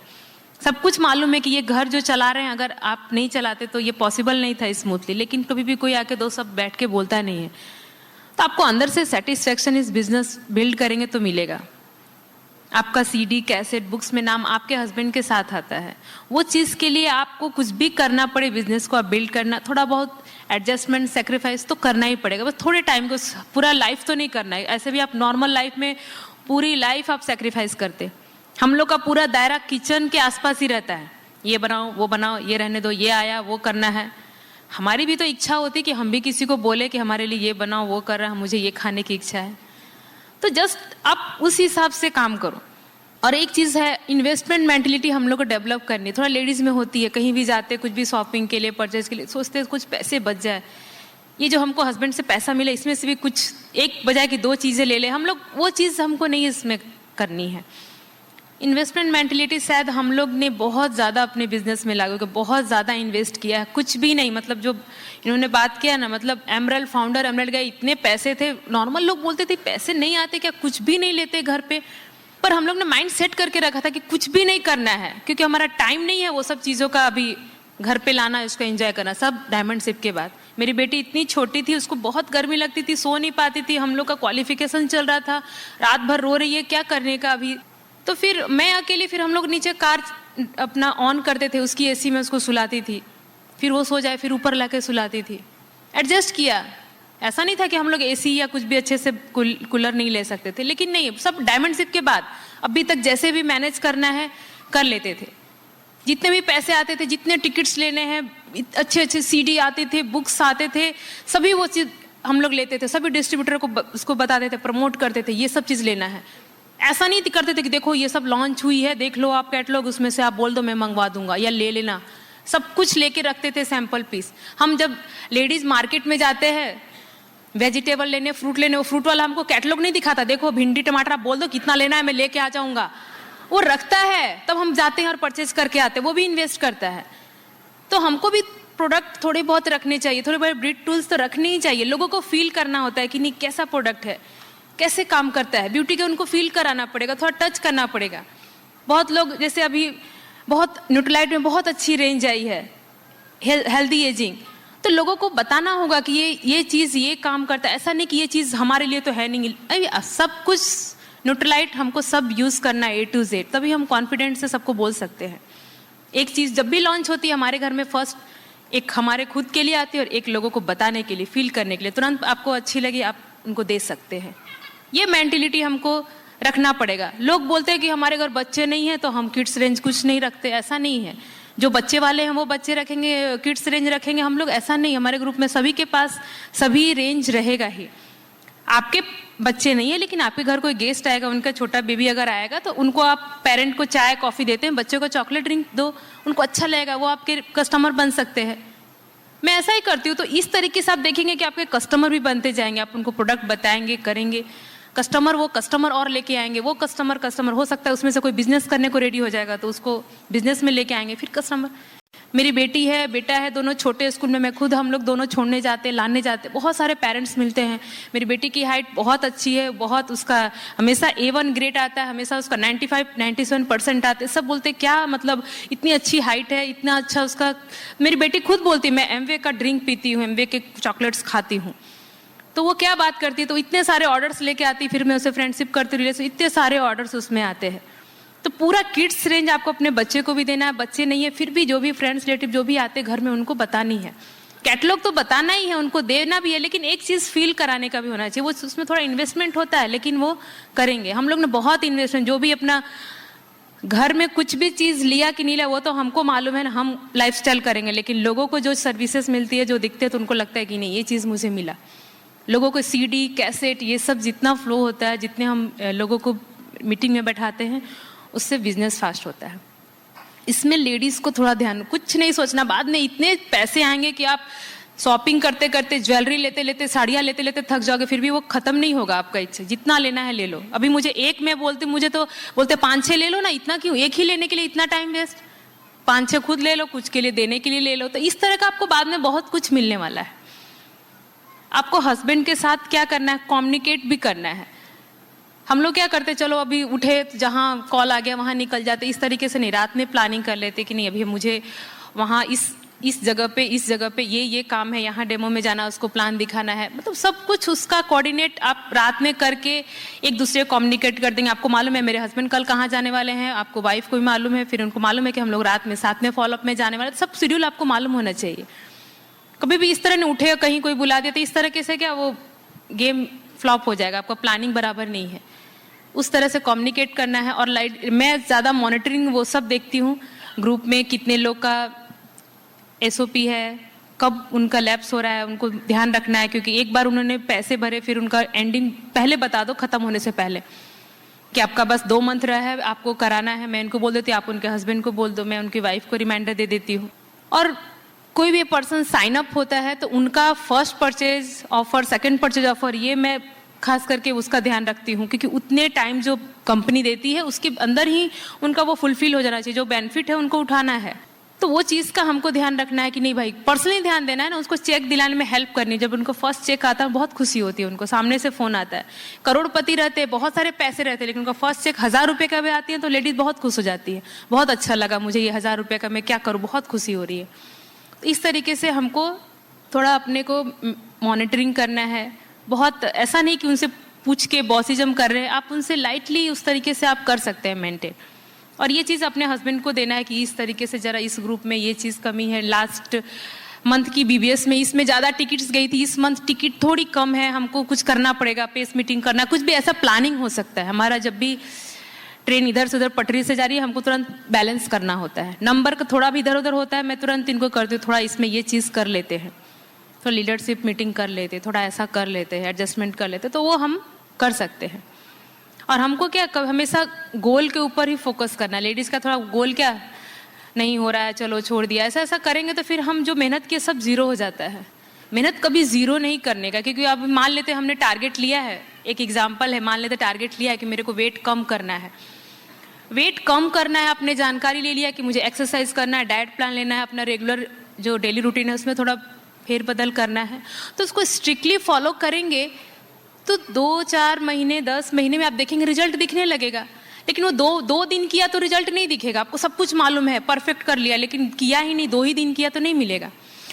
सब कुछ मालूम है कि ये घर जो चला रहे हैं, अगर आप नहीं चलाते तो ये पॉसिबल नहीं था स्मूथली, लेकिन कभी भी कोई आके 2 सब बैठ के बोलता नहीं है। तो आपको अंदर से सेटिस्फेक्शन इस बिजनेस बिल्ड करेंगे तो मिलेगा। आपका CD कैसेट बुक्स में नाम आपके हस्बैंड के साथ आता है। वो चीज़ के लिए आपको कुछ भी करना पड़े, बिजनेस को आप बिल्ड करना, थोड़ा बहुत एडजस्टमेंट सेक्रीफाइस तो करना ही पड़ेगा। बस थोड़े टाइम को, पूरा लाइफ तो नहीं करना है। ऐसे भी आप नॉर्मल लाइफ में पूरी लाइफ आप सेक्रीफाइस करते। हम लोग का पूरा दायरा किचन के आसपास ही रहता है, ये बनाओ वो बनाओ, ये रहने दो, ये आया वो करना है। हमारी भी तो इच्छा होती कि हम भी किसी को बोले कि हमारे लिए ये बनाओ वो कर रहा है, मुझे ये खाने की इच्छा है। तो जस्ट आप उस हिसाब से काम करो। और एक चीज़ है, इन्वेस्टमेंट मेंटलिटी हम लोग को डेवलप करनी है, थोड़ा लेडीज़ में होती है। कहीं भी जाते कुछ भी शॉपिंग के लिए, परचेज के लिए सोचते हैं कुछ पैसे बच जाए, ये जो हमको हस्बैंड से पैसा मिला इसमें से भी कुछ एक बजाय कि 2 चीज़ें ले ले हम लोग, वो चीज़ हमको नहीं इसमें करनी है। इन्वेस्टमेंट मेंटलिटी शायद हम लोग ने बहुत ज़्यादा अपने बिजनेस में लागू किया, बहुत ज़्यादा इन्वेस्ट किया है, कुछ भी नहीं। मतलब जो इन्होंने बात किया ना, मतलब एमरल्ड फाउंडर एमरल्ड गए, इतने पैसे थे, नॉर्मल लोग बोलते थे पैसे नहीं आते क्या, कुछ भी नहीं लेते घर पे, पर हम लोग ने माइंड सेट करके रखा था कि कुछ भी नहीं करना है, क्योंकि हमारा टाइम नहीं है वो सब चीज़ों का अभी घर पे लाना, उसको एंजॉय करना। सब डायमंड शिप के बाद मेरी बेटी इतनी छोटी थी, उसको बहुत गर्मी लगती थी, सो नहीं पाती थी, हम लोग का क्वालिफिकेशन चल रहा था, रात भर रो रही है, क्या करने का अभी। तो फिर मैं अकेली, फिर हम लोग नीचे कार अपना ऑन करते थे, उसकी एसी में उसको सुलाती थी, फिर वो सो जाए, फिर ऊपर लाके सुलाती थी, एडजस्ट किया। ऐसा नहीं था कि हम लोग एसी या कुछ भी अच्छे से कूलर नहीं ले सकते थे, लेकिन नहीं, सब डायमंड शिप के बाद अभी तक जैसे भी मैनेज करना है कर लेते थे। जितने भी पैसे आते थे, जितने टिकट्स लेने हैं, अच्छे अच्छे सीडी आते थे, बुक्स आते थे, सभी वो चीज़ हम लोग लेते थे, सभी डिस्ट्रीब्यूटर को उसको बताते थे, प्रमोट करते थे, ये सब चीज़ लेना है। ऐसा नहीं करते थे कि देखो ये सब लॉन्च हुई है, देख लो आप कैटलॉग, उसमें से आप बोल दो मैं मंगवा दूंगा या ले लेना। सब कुछ लेके रखते थे, सैंपल पीस। हम जब लेडीज मार्केट में जाते हैं वेजिटेबल लेने, फ्रूट लेने, वो फ्रूट वाला हमको कैटलॉग नहीं दिखाता, देखो भिंडी टमाटर आप बोल दो कितना लेना है मैं लेके आ जाऊंगा, वो रखता है, तब हम जाते हैं और परचेज करके आते हैं, वो भी इन्वेस्ट करता है। तो हमको भी प्रोडक्ट थोड़े बहुत रखने चाहिए, थोड़े बहुत ब्रीड टूल्स तो रखने ही चाहिए। लोगों को फील करना होता है कि नहीं कैसा प्रोडक्ट है, कैसे काम करता है, ब्यूटी का उनको फील कराना पड़ेगा, थोड़ा टच करना पड़ेगा। बहुत लोग जैसे अभी बहुत न्यूट्रलाइट में बहुत अच्छी रेंज आई है, हेल्दी एजिंग, तो लोगों को बताना होगा कि ये चीज़ ये काम करता है, ऐसा नहीं कि ये चीज़ हमारे लिए तो है नहीं। अभी सब कुछ न्यूट्रलाइट हमको सब यूज़ करना है A to Z, तभी हम कॉन्फिडेंट से सबको बोल सकते हैं। एक चीज़ जब भी लॉन्च होती है हमारे घर में, फर्स्ट एक हमारे खुद के लिए आती है और एक लोगों को बताने के लिए, फील करने के लिए, तुरंत आपको अच्छी लगी आप उनको दे सकते हैं। ये मेंटिलिटी हमको रखना पड़ेगा। लोग बोलते हैं कि हमारे घर बच्चे नहीं हैं तो हम किड्स रेंज कुछ नहीं रखते, ऐसा नहीं है। जो बच्चे वाले हैं वो बच्चे रखेंगे, किड्स रेंज रखेंगे हम लोग, ऐसा नहीं। हमारे ग्रुप में सभी के पास सभी रेंज रहेगा ही। आपके बच्चे नहीं है लेकिन आपके घर कोई गेस्ट आएगा, उनका छोटा बेबी अगर आएगा तो उनको आप पेरेंट को चाय कॉफ़ी देते हैं, बच्चों को चॉकलेट ड्रिंक दो, उनको अच्छा लगेगा, वो आपके कस्टमर बन सकते हैं। मैं ऐसा ही करती हूँ। तो इस तरीके से आप देखेंगे कि आपके कस्टमर भी बनते जाएंगे, आप उनको प्रोडक्ट बताएंगे, करेंगे, कस्टमर वो कस्टमर और लेके आएंगे, वो कस्टमर हो सकता है उसमें से कोई बिजनेस करने को रेडी हो जाएगा तो उसको बिजनेस में लेके आएंगे, फिर कस्टमर। मेरी बेटी है, बेटा है, दोनों छोटे स्कूल में, मैं खुद, हम लोग दोनों छोड़ने जाते, लाने जाते, बहुत सारे पेरेंट्स मिलते हैं। मेरी बेटी की हाइट बहुत अच्छी है, बहुत, उसका हमेशा A1 ग्रेड आता है, हमेशा उसका 95-97% आते हैं। सब बोलते क्या मतलब इतनी अच्छी हाइट है, इतना अच्छा उसका। मेरी बेटी खुद बोलती मैं एमवे का ड्रिंक पीती हूँ, एमवे के चॉकलेट्स खाती हूँ। तो वो क्या बात करती है, तो इतने सारे ऑर्डर्स लेके आती, फिर मैं उसे फ्रेंडशिप करती रही, इतने सारे ऑर्डर्स उसमें आते हैं। तो पूरा किड्स रेंज आपको अपने बच्चे को भी देना है, बच्चे नहीं है फिर भी जो भी फ्रेंड्स रिलेटिव जो भी आते घर में उनको बतानी है। कैटलॉग तो बताना ही है, उनको देना भी है, लेकिन एक चीज़ फील कराने का भी होना चाहिए। वो उसमें थोड़ा इन्वेस्टमेंट होता है लेकिन वो करेंगे। हम लोग ने बहुत इन्वेस्टमेंट, जो भी अपना घर में कुछ भी चीज़ लिया कि नहीं लिया वो तो हमको मालूम है ना, हम लाइफस्टाइल करेंगे, लेकिन लोगों को जो सर्विसेज मिलती है, जो दिखते हैं, तो उनको लगता है कि नहीं ये चीज़ मुझे मिला। लोगों को CD कैसेट ये सब जितना फ्लो होता है, जितने हम लोगों को मीटिंग में बैठाते हैं, उससे बिजनेस फास्ट होता है। इसमें लेडीज को थोड़ा ध्यान, कुछ नहीं सोचना, बाद में इतने पैसे आएंगे कि आप शॉपिंग करते करते, ज्वेलरी लेते लेते, साड़ियाँ लेते लेते थक जाओगे, फिर भी वो खत्म नहीं होगा आपका इच्छा। जितना लेना है ले लो। अभी मुझे एक में बोलते, मुझे तो बोलते 5-6 ले लो ना, इतना क्यों, एक ही लेने के लिए इतना टाइम वेस्ट, 5-6 खुद ले लो, कुछ के लिए देने के लिए ले लो। तो इस तरह का आपको बाद में बहुत कुछ मिलने वाला है। आपको हस्बैंड के साथ क्या करना है, कम्युनिकेट भी करना है। हम लोग क्या करते, चलो अभी उठे तो जहाँ कॉल आ गया वहाँ निकल जाते, इस तरीके से नहीं। रात में प्लानिंग कर लेते कि नहीं अभी मुझे वहाँ इस जगह पे ये काम है, यहाँ डेमो में जाना, उसको प्लान दिखाना है। मतलब सब कुछ उसका कोऑर्डिनेट आप रात में करके एक दूसरे को कम्युनिकेट कर देंगे। आपको मालूम है मेरे हस्बैंड कल कहाँ जाने वाले हैं, आपको वाइफ को भी मालूम है, फिर उनको मालूम है कि हम लोग रात में साथ में फॉलोअप में जाने वाले। सब शेड्यूल आपको मालूम होना चाहिए। कभी भी इस तरह नहीं उठे कहीं कोई बुला देते, इस तरह से क्या वो गेम फ्लॉप हो जाएगा, आपका प्लानिंग बराबर नहीं है। उस तरह से कम्युनिकेट करना है। और मैं ज़्यादा मॉनिटरिंग वो सब देखती हूँ, ग्रुप में कितने लोग का SOP है, कब उनका लैप्स हो रहा है उनको ध्यान रखना है, क्योंकि एक बार उन्होंने पैसे भरे फिर उनका एंडिंग पहले बता दो खत्म होने से पहले कि आपका बस 2 मंथ रहा है, आपको कराना है। मैं इनको बोल देती हूँ, आप उनके हस्बैंड को बोल दो, मैं उनकी वाइफ को रिमाइंडर दे देती हूँ। और कोई भी पर्सन साइन अप होता है तो उनका first purchase offer, second purchase offer, ये मैं खास करके उसका ध्यान रखती हूँ, क्योंकि उतने टाइम जो कंपनी देती है उसके अंदर ही उनका वो फुलफिल हो जाना चाहिए, जो बेनिफिट है उनको उठाना है। तो वो चीज़ का हमको ध्यान रखना है कि नहीं भाई, पर्सनली ध्यान देना है ना, उसको चेक दिलाने में हेल्प करनी है। जब उनको फर्स्ट चेक आता है बहुत खुशी होती है, उनको सामने से फोन आता है, करोड़पति रहते हैं, बहुत सारे पैसे रहते हैं, लेकिन उनका फर्स्ट चेक 1000 रुपये का भी आती है तो लेडीज बहुत खुश हो जाती है, बहुत अच्छा लगा मुझे ये 1000 रुपये का, मैं क्या करूँ, बहुत खुशी हो रही है। तो इस तरीके से हमको थोड़ा अपने को मॉनिटरिंग करना है। बहुत ऐसा नहीं कि उनसे पूछ के बॉसिज्म कर रहे हैं, आप उनसे लाइटली उस तरीके से आप कर सकते हैं मेंटेन। और ये चीज़ अपने हस्बैंड को देना है कि इस तरीके से जरा इस ग्रुप में ये चीज़ कमी है, लास्ट मंथ की बीबीएस में इसमें ज़्यादा टिकट्स गई थी, इस मंथ टिकट थोड़ी कम है, हमको कुछ करना पड़ेगा, पेस मीटिंग करना, कुछ भी ऐसा प्लानिंग हो सकता है। हमारा जब भी ट्रेन इधर से उधर पटरी से जा रही है, हमको तुरंत बैलेंस करना होता है, नंबर का थोड़ा भी इधर उधर होता है, मैं तुरंत इनको करती हूँ, थोड़ा इसमें ये चीज़ कर लेते हैं, तो लीडरशिप मीटिंग कर लेते, थोड़ा ऐसा कर लेते हैं, एडजस्टमेंट कर लेते, तो वो हम कर सकते हैं। और हमको क्या हमेशा गोल के ऊपर ही फोकस करना है। लेडीज़ का थोड़ा गोल क्या नहीं हो रहा है, चलो छोड़ दिया, ऐसा ऐसा करेंगे तो फिर हम जो मेहनत किए सब जीरो हो जाता है। मेहनत कभी जीरो नहीं करने का, क्योंकि अब मान लेते हमने टारगेट लिया है, एक एग्जाम्पल है, मान लेते टारगेट लिया है कि मेरे को वेट कम करना है, वेट कम करना है, आपने जानकारी ले लिया कि मुझे एक्सरसाइज करना है, डाइट प्लान लेना है, अपना रेगुलर जो डेली रूटीन है उसमें थोड़ा फेरबदल करना है, तो उसको स्ट्रिक्टली फॉलो करेंगे तो 2-4 महीने 10 महीने में आप देखेंगे रिजल्ट दिखने लगेगा। लेकिन वो दो दिन किया तो रिजल्ट नहीं दिखेगा, आपको सब कुछ मालूम है, परफेक्ट कर लिया, लेकिन किया ही नहीं, 2 ही दिन किया तो नहीं मिलेगा।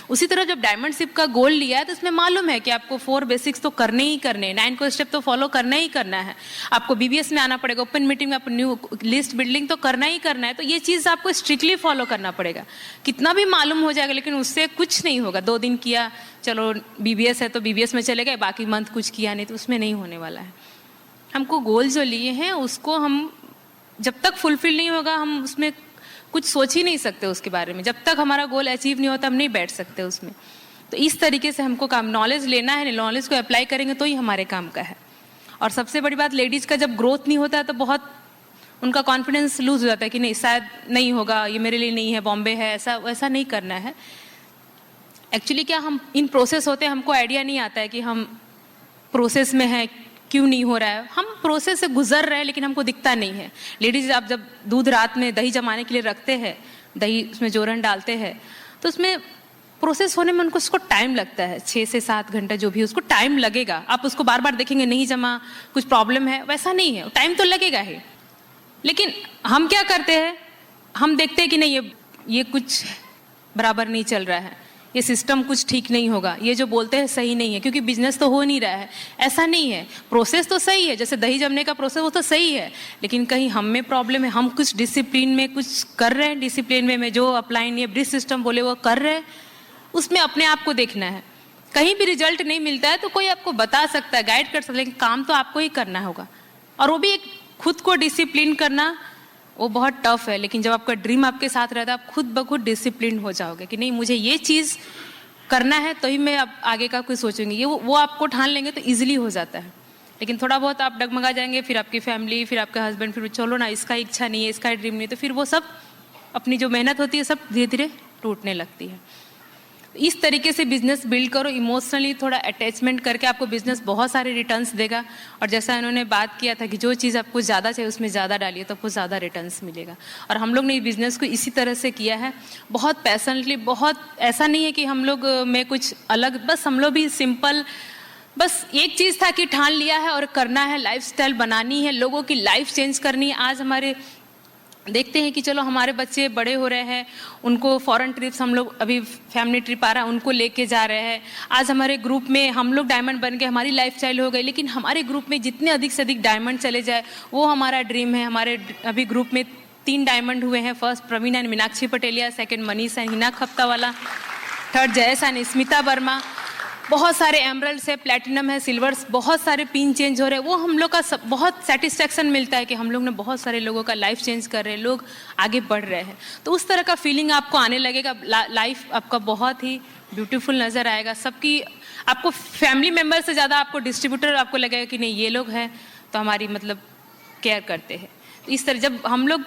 उसी तरह जब डायमंडशिप का गोल लिया है तो उसमें मालूम है कि आपको 4 बेसिक्स तो करने ही करने, 9 को स्टेप तो फॉलो करना ही करना है, आपको बीबीएस में आना पड़ेगा, ओपन मीटिंग में आपको न्यू लिस्ट बिल्डिंग तो करना ही करना है। तो ये चीज़ आपको स्ट्रिक्टली फॉलो करना पड़ेगा। कितना भी मालूम हो जाएगा लेकिन उससे कुछ नहीं होगा। 2 दिन किया, चलो बीबीएस है तो बीबीएस में चले गए, बाकी मंथ कुछ किया नहीं, तो उसमें नहीं होने वाला है। हमको गोल जो लिए हैं उसको हम जब तक फुलफिल नहीं होगा, हम उसमें कुछ सोच ही नहीं सकते उसके बारे में। जब तक हमारा गोल अचीव नहीं होता हम नहीं बैठ सकते उसमें। तो इस तरीके से हमको काम, नॉलेज लेना है, नॉलेज को अप्लाई करेंगे तो ही हमारे काम का है। और सबसे बड़ी बात, लेडीज़ का जब ग्रोथ नहीं होता है तो बहुत उनका कॉन्फिडेंस लूज हो जाता है कि नहीं शायद नहीं होगा, ये मेरे लिए नहीं है, बॉम्बे है, ऐसा वैसा नहीं करना है। एक्चुअली क्या हम इन प्रोसेस होते हैं, हमको आइडिया नहीं आता है कि हम प्रोसेस में हैं, क्यों नहीं हो रहा है, हम प्रोसेस से गुजर रहे हैं लेकिन हमको दिखता नहीं है। लेडीज आप जब दूध रात में दही जमाने के लिए रखते हैं, दही उसमें जोरन डालते हैं, तो उसमें प्रोसेस होने में उनको उसको टाइम लगता है, 6 से 7 घंटा जो भी उसको टाइम लगेगा। आप उसको बार बार देखेंगे नहीं जमा, कुछ प्रॉब्लम है, वैसा नहीं है, टाइम तो लगेगा ही। लेकिन हम क्या करते हैं, हम देखते हैं कि नहीं ये कुछ बराबर नहीं चल रहा है, ये सिस्टम कुछ ठीक नहीं होगा, ये जो बोलते हैं सही नहीं है, क्योंकि बिजनेस तो हो नहीं रहा है। ऐसा नहीं है, प्रोसेस तो सही है, जैसे दही जमने का प्रोसेस वो तो सही है, लेकिन कहीं हम में प्रॉब्लम है, हम कुछ डिसिप्लिन में कुछ कर रहे हैं, डिसिप्लिन में जो अपलाइन ये ब्रिज सिस्टम बोले वो कर रहे हैं, उसमें अपने आप को देखना है। कहीं भी रिजल्ट नहीं मिलता है तो कोई आपको बता सकता है, गाइड कर सकता है, लेकिन काम तो आपको ही करना होगा। और वो भी एक खुद को डिसिप्लिन करना वो बहुत टफ है, लेकिन जब आपका ड्रीम आपके साथ रहता है आप खुद ब खुद डिसिप्लिन हो जाओगे कि नहीं मुझे ये चीज़ करना है तो ही मैं अब आगे का कुछ सोचूंगी। ये वो आपको ठान लेंगे तो इजीली हो जाता है। लेकिन थोड़ा बहुत आप डगमगा जाएंगे, फिर आपकी फैमिली, फिर आपका हस्बैंड, फिर चलो ना इसका इच्छा नहीं है, इसका ड्रीम नहीं है, तो फिर वो सब अपनी जो मेहनत होती है सब धीरे धीरे टूटने लगती है। इस तरीके से बिजनेस बिल्ड करो, इमोशनली थोड़ा अटैचमेंट करके आपको बिजनेस बहुत सारे रिटर्न्स देगा। और जैसा इन्होंने बात किया था कि जो चीज़ आपको ज़्यादा चाहिए उसमें ज़्यादा डालिए तो आपको ज़्यादा रिटर्न्स मिलेगा। और हम लोग ने बिजनेस को इसी तरह से किया है, बहुत पैशनेटली, बहुत ऐसा नहीं है कि हम लोग में कुछ अलग, बस हम लोग भी सिंपल, बस एक चीज़ था कि ठान लिया है और करना है, लाइफस्टाइल बनानी है, लोगों की लाइफ चेंज करनी है। आज हमारे देखते हैं कि चलो हमारे बच्चे बड़े हो रहे हैं, उनको फॉरेन ट्रिप्स, हम लोग अभी फैमिली ट्रिप आ रहा है उनको लेके जा रहे हैं। आज हमारे ग्रुप में हम लोग डायमंड बन गए, हमारी लाइफस्टाइल हो गई, लेकिन हमारे ग्रुप में जितने अधिक से अधिक डायमंड चले जाए वो हमारा ड्रीम है। हमारे अभी ग्रुप में 3 डायमंड हुए हैं, first Praveen and Meenakshi Pateliya, second Manish and Hina Khaptawala, third Jayesh and Smita Verma. बहुत सारे एमरल्ड्स है, प्लैटिनम है, सिल्वर्स, बहुत सारे पिन चेंज हो रहे हैं। वो हम लोग का बहुत सेटिस्फेक्शन मिलता है कि हम लोग ने बहुत सारे लोगों का लाइफ चेंज कर रहे हैं, लोग आगे बढ़ रहे हैं। तो उस तरह का फीलिंग आपको आने लगेगा, लाइफ आपका बहुत ही ब्यूटीफुल नज़र आएगा। सबकी आपको फैमिली मेम्बर से ज़्यादा आपको डिस्ट्रीब्यूटर आपको लगेगा कि नहीं ये लोग हैं तो हमारी मतलब केयर करते हैं। इस तरह जब हम लोग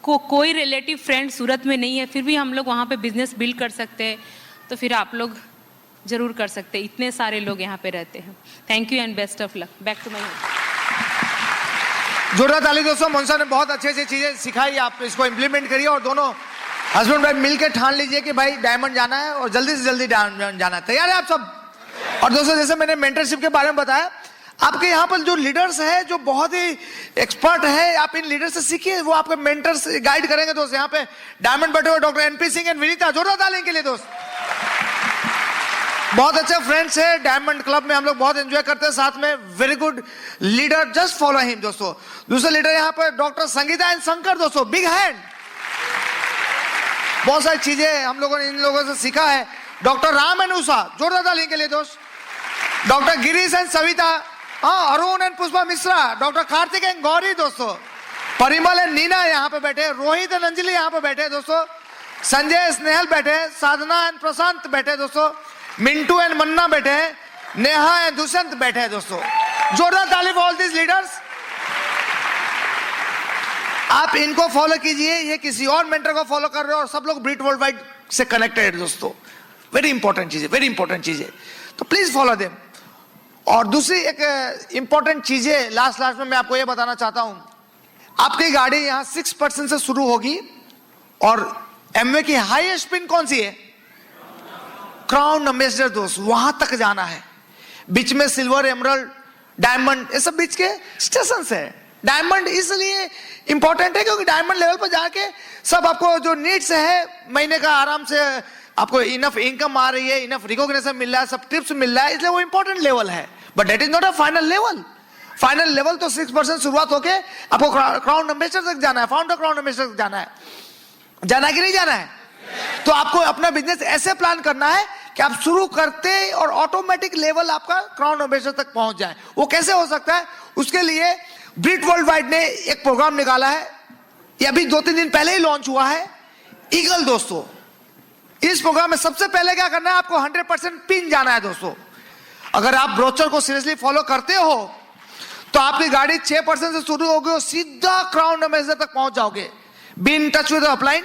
कोई रिलेटिव फ्रेंड सूरत में नहीं है फिर भी हम लोग वहाँ पे बिजनेस बिल्ड कर सकते हैं, तो फिर आप लोग जरूर कर सकते हैं। इतने सारे लोग यहाँ पे रहते हैं। Thank you and best of luck. Back to my. जोरदार ताली दोस्तों, मोनिसा ने बहुत अच्छी अच्छी चीजें सिखाई, आप इसको इम्प्लीमेंट करिए और दोनों हस्बैंड वाइफ मिलकर ठान लीजिए कि भाई डायमंड जाना है और जल्दी से जल्दी डायमंड जाना है। तैयार है आप सब? और दोस्तों जैसे मैंने मेंटरशिप के बारे में बताया, आपके यहाँ पर जो लीडर्स हैं जो बहुत ही एक्सपर्ट है, आप इन लीडर से सीखिए, वो आपके मेंटर्स गाइड करेंगे। दोस्त यहाँ पे डायमंड बैठे हुए doctor NP Singh and Vinita, जोरदार ताली के लिए दोस्त। बहुत अच्छे फ्रेंड्स है, डायमंड क्लब में हम लोग बहुत एंजॉय करते हैं साथ में। Very good leader, just follow him दोस्तों। दूसरे लीडर यहाँ पर डॉक्टर संगीता एंड शंकर दोस्तों, बिग हैंड। बहुत सारी चीजें हम लोगों ने इन लोगों से सीखा है। डॉक्टर राम एंड उषा, जोरदार ताली के लिए दोस्त। Doctor Girish and Savita, Arun and Pushpa Mishra, doctor Kartik and Gauri दोस्तों, परिमल एंड नीना यहाँ पे बैठे, रोहित एंड अंजलि यहाँ पे बैठे दोस्तों, संजय स्नेहल बैठे, साधना एंड प्रशांत बैठे दोस्तों, मिंटू एंड मन्ना बैठे, नेहा एंड दुष्यंत बैठे दोस्तों। जोरदार ताली फॉर ऑल दिस लीडर्स। आप इनको फॉलो कीजिए, ये किसी और मेंटर को फॉलो कर रहे हो और सब लोग ब्रिट वर्ल्ड वाइड से कनेक्टेड है दोस्तों। वेरी इंपॉर्टेंट चीज है, वेरी इंपॉर्टेंट चीज है, तो प्लीज फॉलो देम। और दूसरी एक इंपॉर्टेंट चीज है, लास्ट में मैं आपको ये बताना चाहता हूं, आपकी गाड़ी यहां 6% से शुरू होगी और एमवे की हाईएस्ट पिन कौन सी है? क्राउन एम्बेसडर दोस्त, वहां तक जाना है। बीच में सिल्वर, एमरल्ड, डायमंड, ये सब बीच के स्टेशन है। डायमंड इसलिए इंपॉर्टेंट है क्योंकि डायमंड लेवल पर जाके सब आपको जो नीड्स है, महीने का आराम से आपको इनफ इनकम आ रही है, इनफ रिकॉग्निशन मिल रहा है, सब टिप्स मिल रहा है, इसलिए वो इंपॉर्टेंट लेवल है। But that is not a final level. Final level तो 6% शुरुआत होके आपको क्राउन एम्बेसडर तक जाना है, फाउंडर क्राउन एम्बेसडर तक जाना है। जाना है कि नहीं जाना है? तो आपको अपना बिजनेस ऐसे प्लान करना है कि आप शुरू करते और ऑटोमेटिक लेवल आपका क्राउन एम्बेसडर तक पहुंच जाए। वो कैसे हो सकता है? उसके लिए ब्रिट वर्ल्ड वाइड ने एक प्रोग्राम निकाला है, ये अभी 2-3 दिन पहले ही लॉन्च हुआ है, ईगल दोस्तों। इस प्रोग्राम में सबसे पहले क्या करना है, आपको 100% पिन जाना है दोस्तों। अगर आप ब्रोचर को सीरियसली फॉलो करते हो तो आपकी गाड़ी 6% से शुरू होगी और सीधा क्राउन एम्बेसडर तक पहुंच जाओगे। Be in touch with upline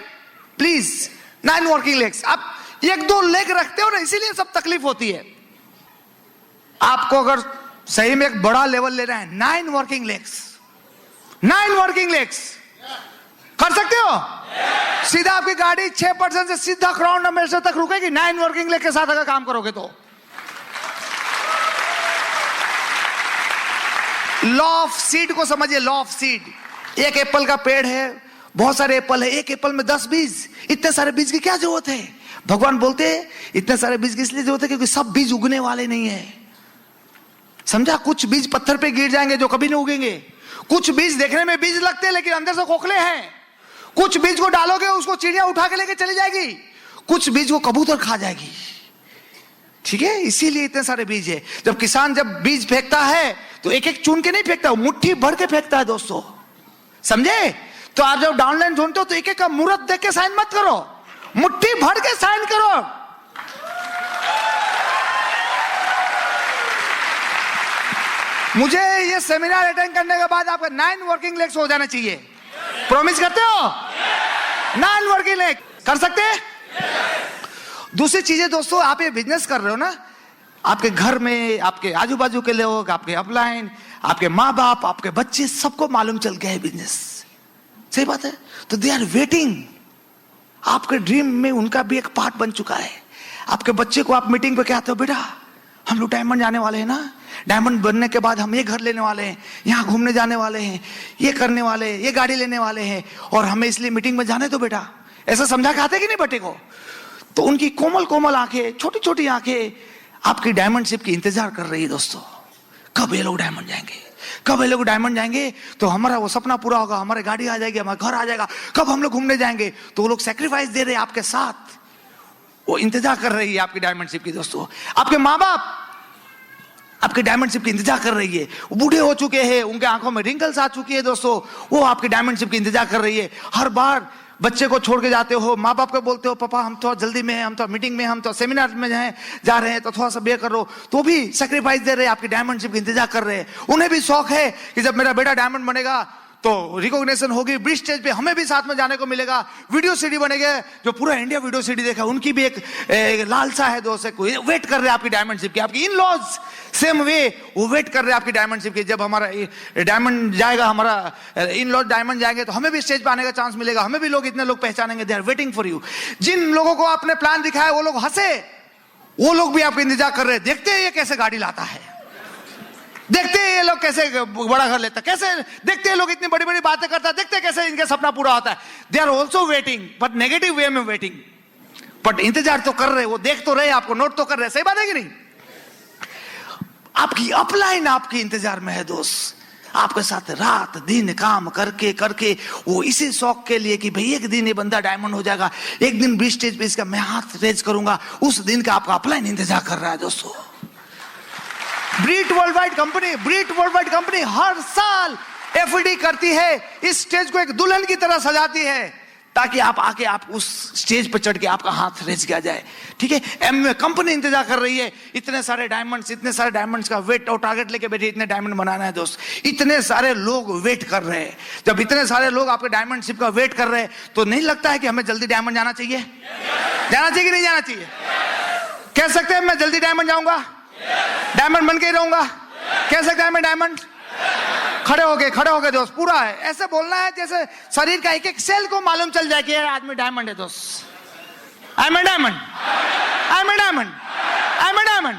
please. 9 working legs, आप 1-2 लेग रखते हो ना, इसीलिए सब तकलीफ होती है। आपको अगर सही में एक बड़ा लेवल लेना है, 9 वर्किंग लेग्स, 9 वर्किंग लेग्स कर सकते हो? सीधा आपकी गाड़ी 6% से सीधा क्राउन एम्बेसडर तक रुकेगी 9 वर्किंग लेग के साथ अगर काम करोगे तो। लॉ ऑफ सीड को समझिए, लॉ ऑफ सीड। एक एप्पल का पेड़ है, बहुत सारे एप्पल है, एक एप्पल में 10 बीज। इतने सारे बीज की क्या जरूरत है? भगवान बोलते हैं इतने सारे बीज की इसलिए जरूरत है क्योंकि सब बीज उगने वाले नहीं है। समझा? कुछ बीज पत्थर पे गिर जाएंगे जो कभी नहीं उगेंगे। कुछ बीज देखने में बीज लगते हैं लेकिन अंदर से खोखले हैं। कुछ बीज को डालोगे उसको चिड़िया उठा के लेके चली जाएगी, कुछ बीज को कबूतर खा जाएगी। ठीक है, इसीलिए इतने सारे बीज है। जब किसान जब बीज फेंकता है तो एक एक चुन के नहीं फेंकता, मुट्ठी भर के फेंकता है दोस्तों। समझे? तो आप जब डाउनलाइन ढूंढते हो तो एक एक का मुहूर्त देख के साइन मत करो, मुट्ठी भर के साइन करो। मुझे ये सेमिनार अटेंड करने के बाद आपका 9 वर्किंग लेग्स हो जाना चाहिए। प्रॉमिस करते हो? 9 वर्किंग लेग कर सकते हैं? दूसरी चीजें दोस्तों, आप ये बिजनेस कर रहे हो ना, आपके घर में आपके आजू बाजू के लोग, आपके अपलाइन, आपके माँ बाप, आपके बच्चे, सबको मालूम चल गया है बिजनेस। सही बात है। तो दे आर वेटिंग। आपके ड्रीम में उनका भी एक पार्ट बन चुका है। आपके बच्चे को आप मीटिंग पे कहते हो, बेटा हम लोग डायमंड जाने वाले हैं ना, डायमंड बनने के बाद हम ये घर लेने वाले हैं, यहाँ घूमने जाने वाले हैं, ये करने वाले हैं, ये गाड़ी लेने वाले हैं, और हमें इसलिए मीटिंग में जाने दो बेटा। ऐसा समझा के आते कि नहीं बेटे को? तो उनकी कोमल कोमल आंखें, छोटी छोटी आंखें आपकी डायमंडशिप की इंतजार कर रही है दोस्तों। कब ये लोग डायमंड जाएंगे, कब ये लोग डायमंड जाएंगे तो हमारा वो सपना पूरा होगा, हमारे गाड़ी आ जाएगी, हमारा घर आ जाएगा, कब हम लोग घूमने जाएंगे। तो वो लोग सेक्रीफाइस दे रहे हैं आपके साथ। वो इंतजार कर रही है आपकी डायमंड शिप की दोस्तों। आपके माँ बाप आपके डायमंड शिप की इंतजार कर रही है, वो बूढ़े हो चुके हैं, उनके आंखों में रिंकल्स आ चुकी है दोस्तों, वो आपकी डायमंड शिप की इंतजार कर रही है। हर बार बच्चे को छोड़ के जाते हो, माँ बाप को बोलते हो पापा हम तो जल्दी में हैं, हम तो मीटिंग में, हम तो सेमिनार में जा रहे हैं, तो थोड़ा सा बे करो, तो भी सेक्रीफाइस दे रहे हैं, आपकी डायमंड शिप की इंतजार कर रहे हैं। उन्हें भी शौक है कि जब मेरा बेटा डायमंड बनेगा तो रिकॉग्निशन होगी, बिग स्टेज पे हमें भी साथ में जाने को मिलेगा, वीडियो सीडी बनेगा, जो पूरा इंडिया वीडियो सीडी देखा, उनकी भी एक लालसा है दोस्त, वेट कर रहे हैं आपकी डायमंड शिप की। आपकी इन लॉज सेम वे वो वेट कर रहे हैं आपकी डायमंड शिप की। जब हमारा डायमंड जाएगा, हमारा इन लॉज डायमंड जाएंगे, तो हमें भी स्टेज पे आने का चांस मिलेगा, हमें भी लोग इतने लोग पहचानेंगे, they are waiting for you. जिन लोगों को आपने प्लान दिखाया वो लोग हंसे, वो लोग भी आपका इंतजार कर रहे हैं, देखते हैं ये कैसे गाड़ी लाता है, देखते हैं ये लोग कैसे बड़ा घर लेता है, कैसे देखते हैं लोग इतनी बड़ी बड़ी बातें करता है, देखते हैं कैसे इनका सपना पूरा होता है। They are also waiting, but negative way में वेटिंग, बट इंतजार तो कर रहे, वो देख तो रहे, आपको नोट तो कर रहे। सही बात है कि नहीं? आपकी अपलाइन आपकी इंतजार में है दोस्त, आपके साथ रात दिन काम करके करके वो इसी शौक के लिए कि भाई एक दिन ये बंदा डायमंड हो जाएगा, एक दिन बीच स्टेज पे इसका मैं हाथ रेज करूंगा, उस दिन का आपका अपलाइन इंतजार कर रहा है दोस्तों। ब्रीट वर्ल्ड वाइड कंपनी हर साल एफडी करती है, इस स्टेज को एक दुल्हन की तरह सजाती है, ताकि आप आके आप उस स्टेज पर चढ़ के आपका हाथ रेज किया जाए। ठीक है, कंपनी इंतजार कर रही है, इतने सारे डायमंड्स का वेट और टारगेट लेके बैठे, इतने डायमंड बनाना है दोस्त, इतने सारे लोग वेट कर रहे हैं। जब इतने सारे लोग आपके डायमंड शिप का वेट कर रहे हैं, तो नहीं लगता है कि हमें जल्दी डायमंड जाना चाहिए? जाना चाहिए कि नहीं जाना चाहिए? कह सकते हैं मैं जल्दी डायमंड जाऊंगा, डायमंड बन के ही रहूंगा, कह सकते हैं मैं डायमंड। खड़े हो गए दोस्त, पूरा है ऐसे बोलना है जैसे शरीर का एक एक सेल को मालूम चल जाए कि आदमी डायमंड है दोस्त। I am a diamond, I am a diamond, I am a diamond.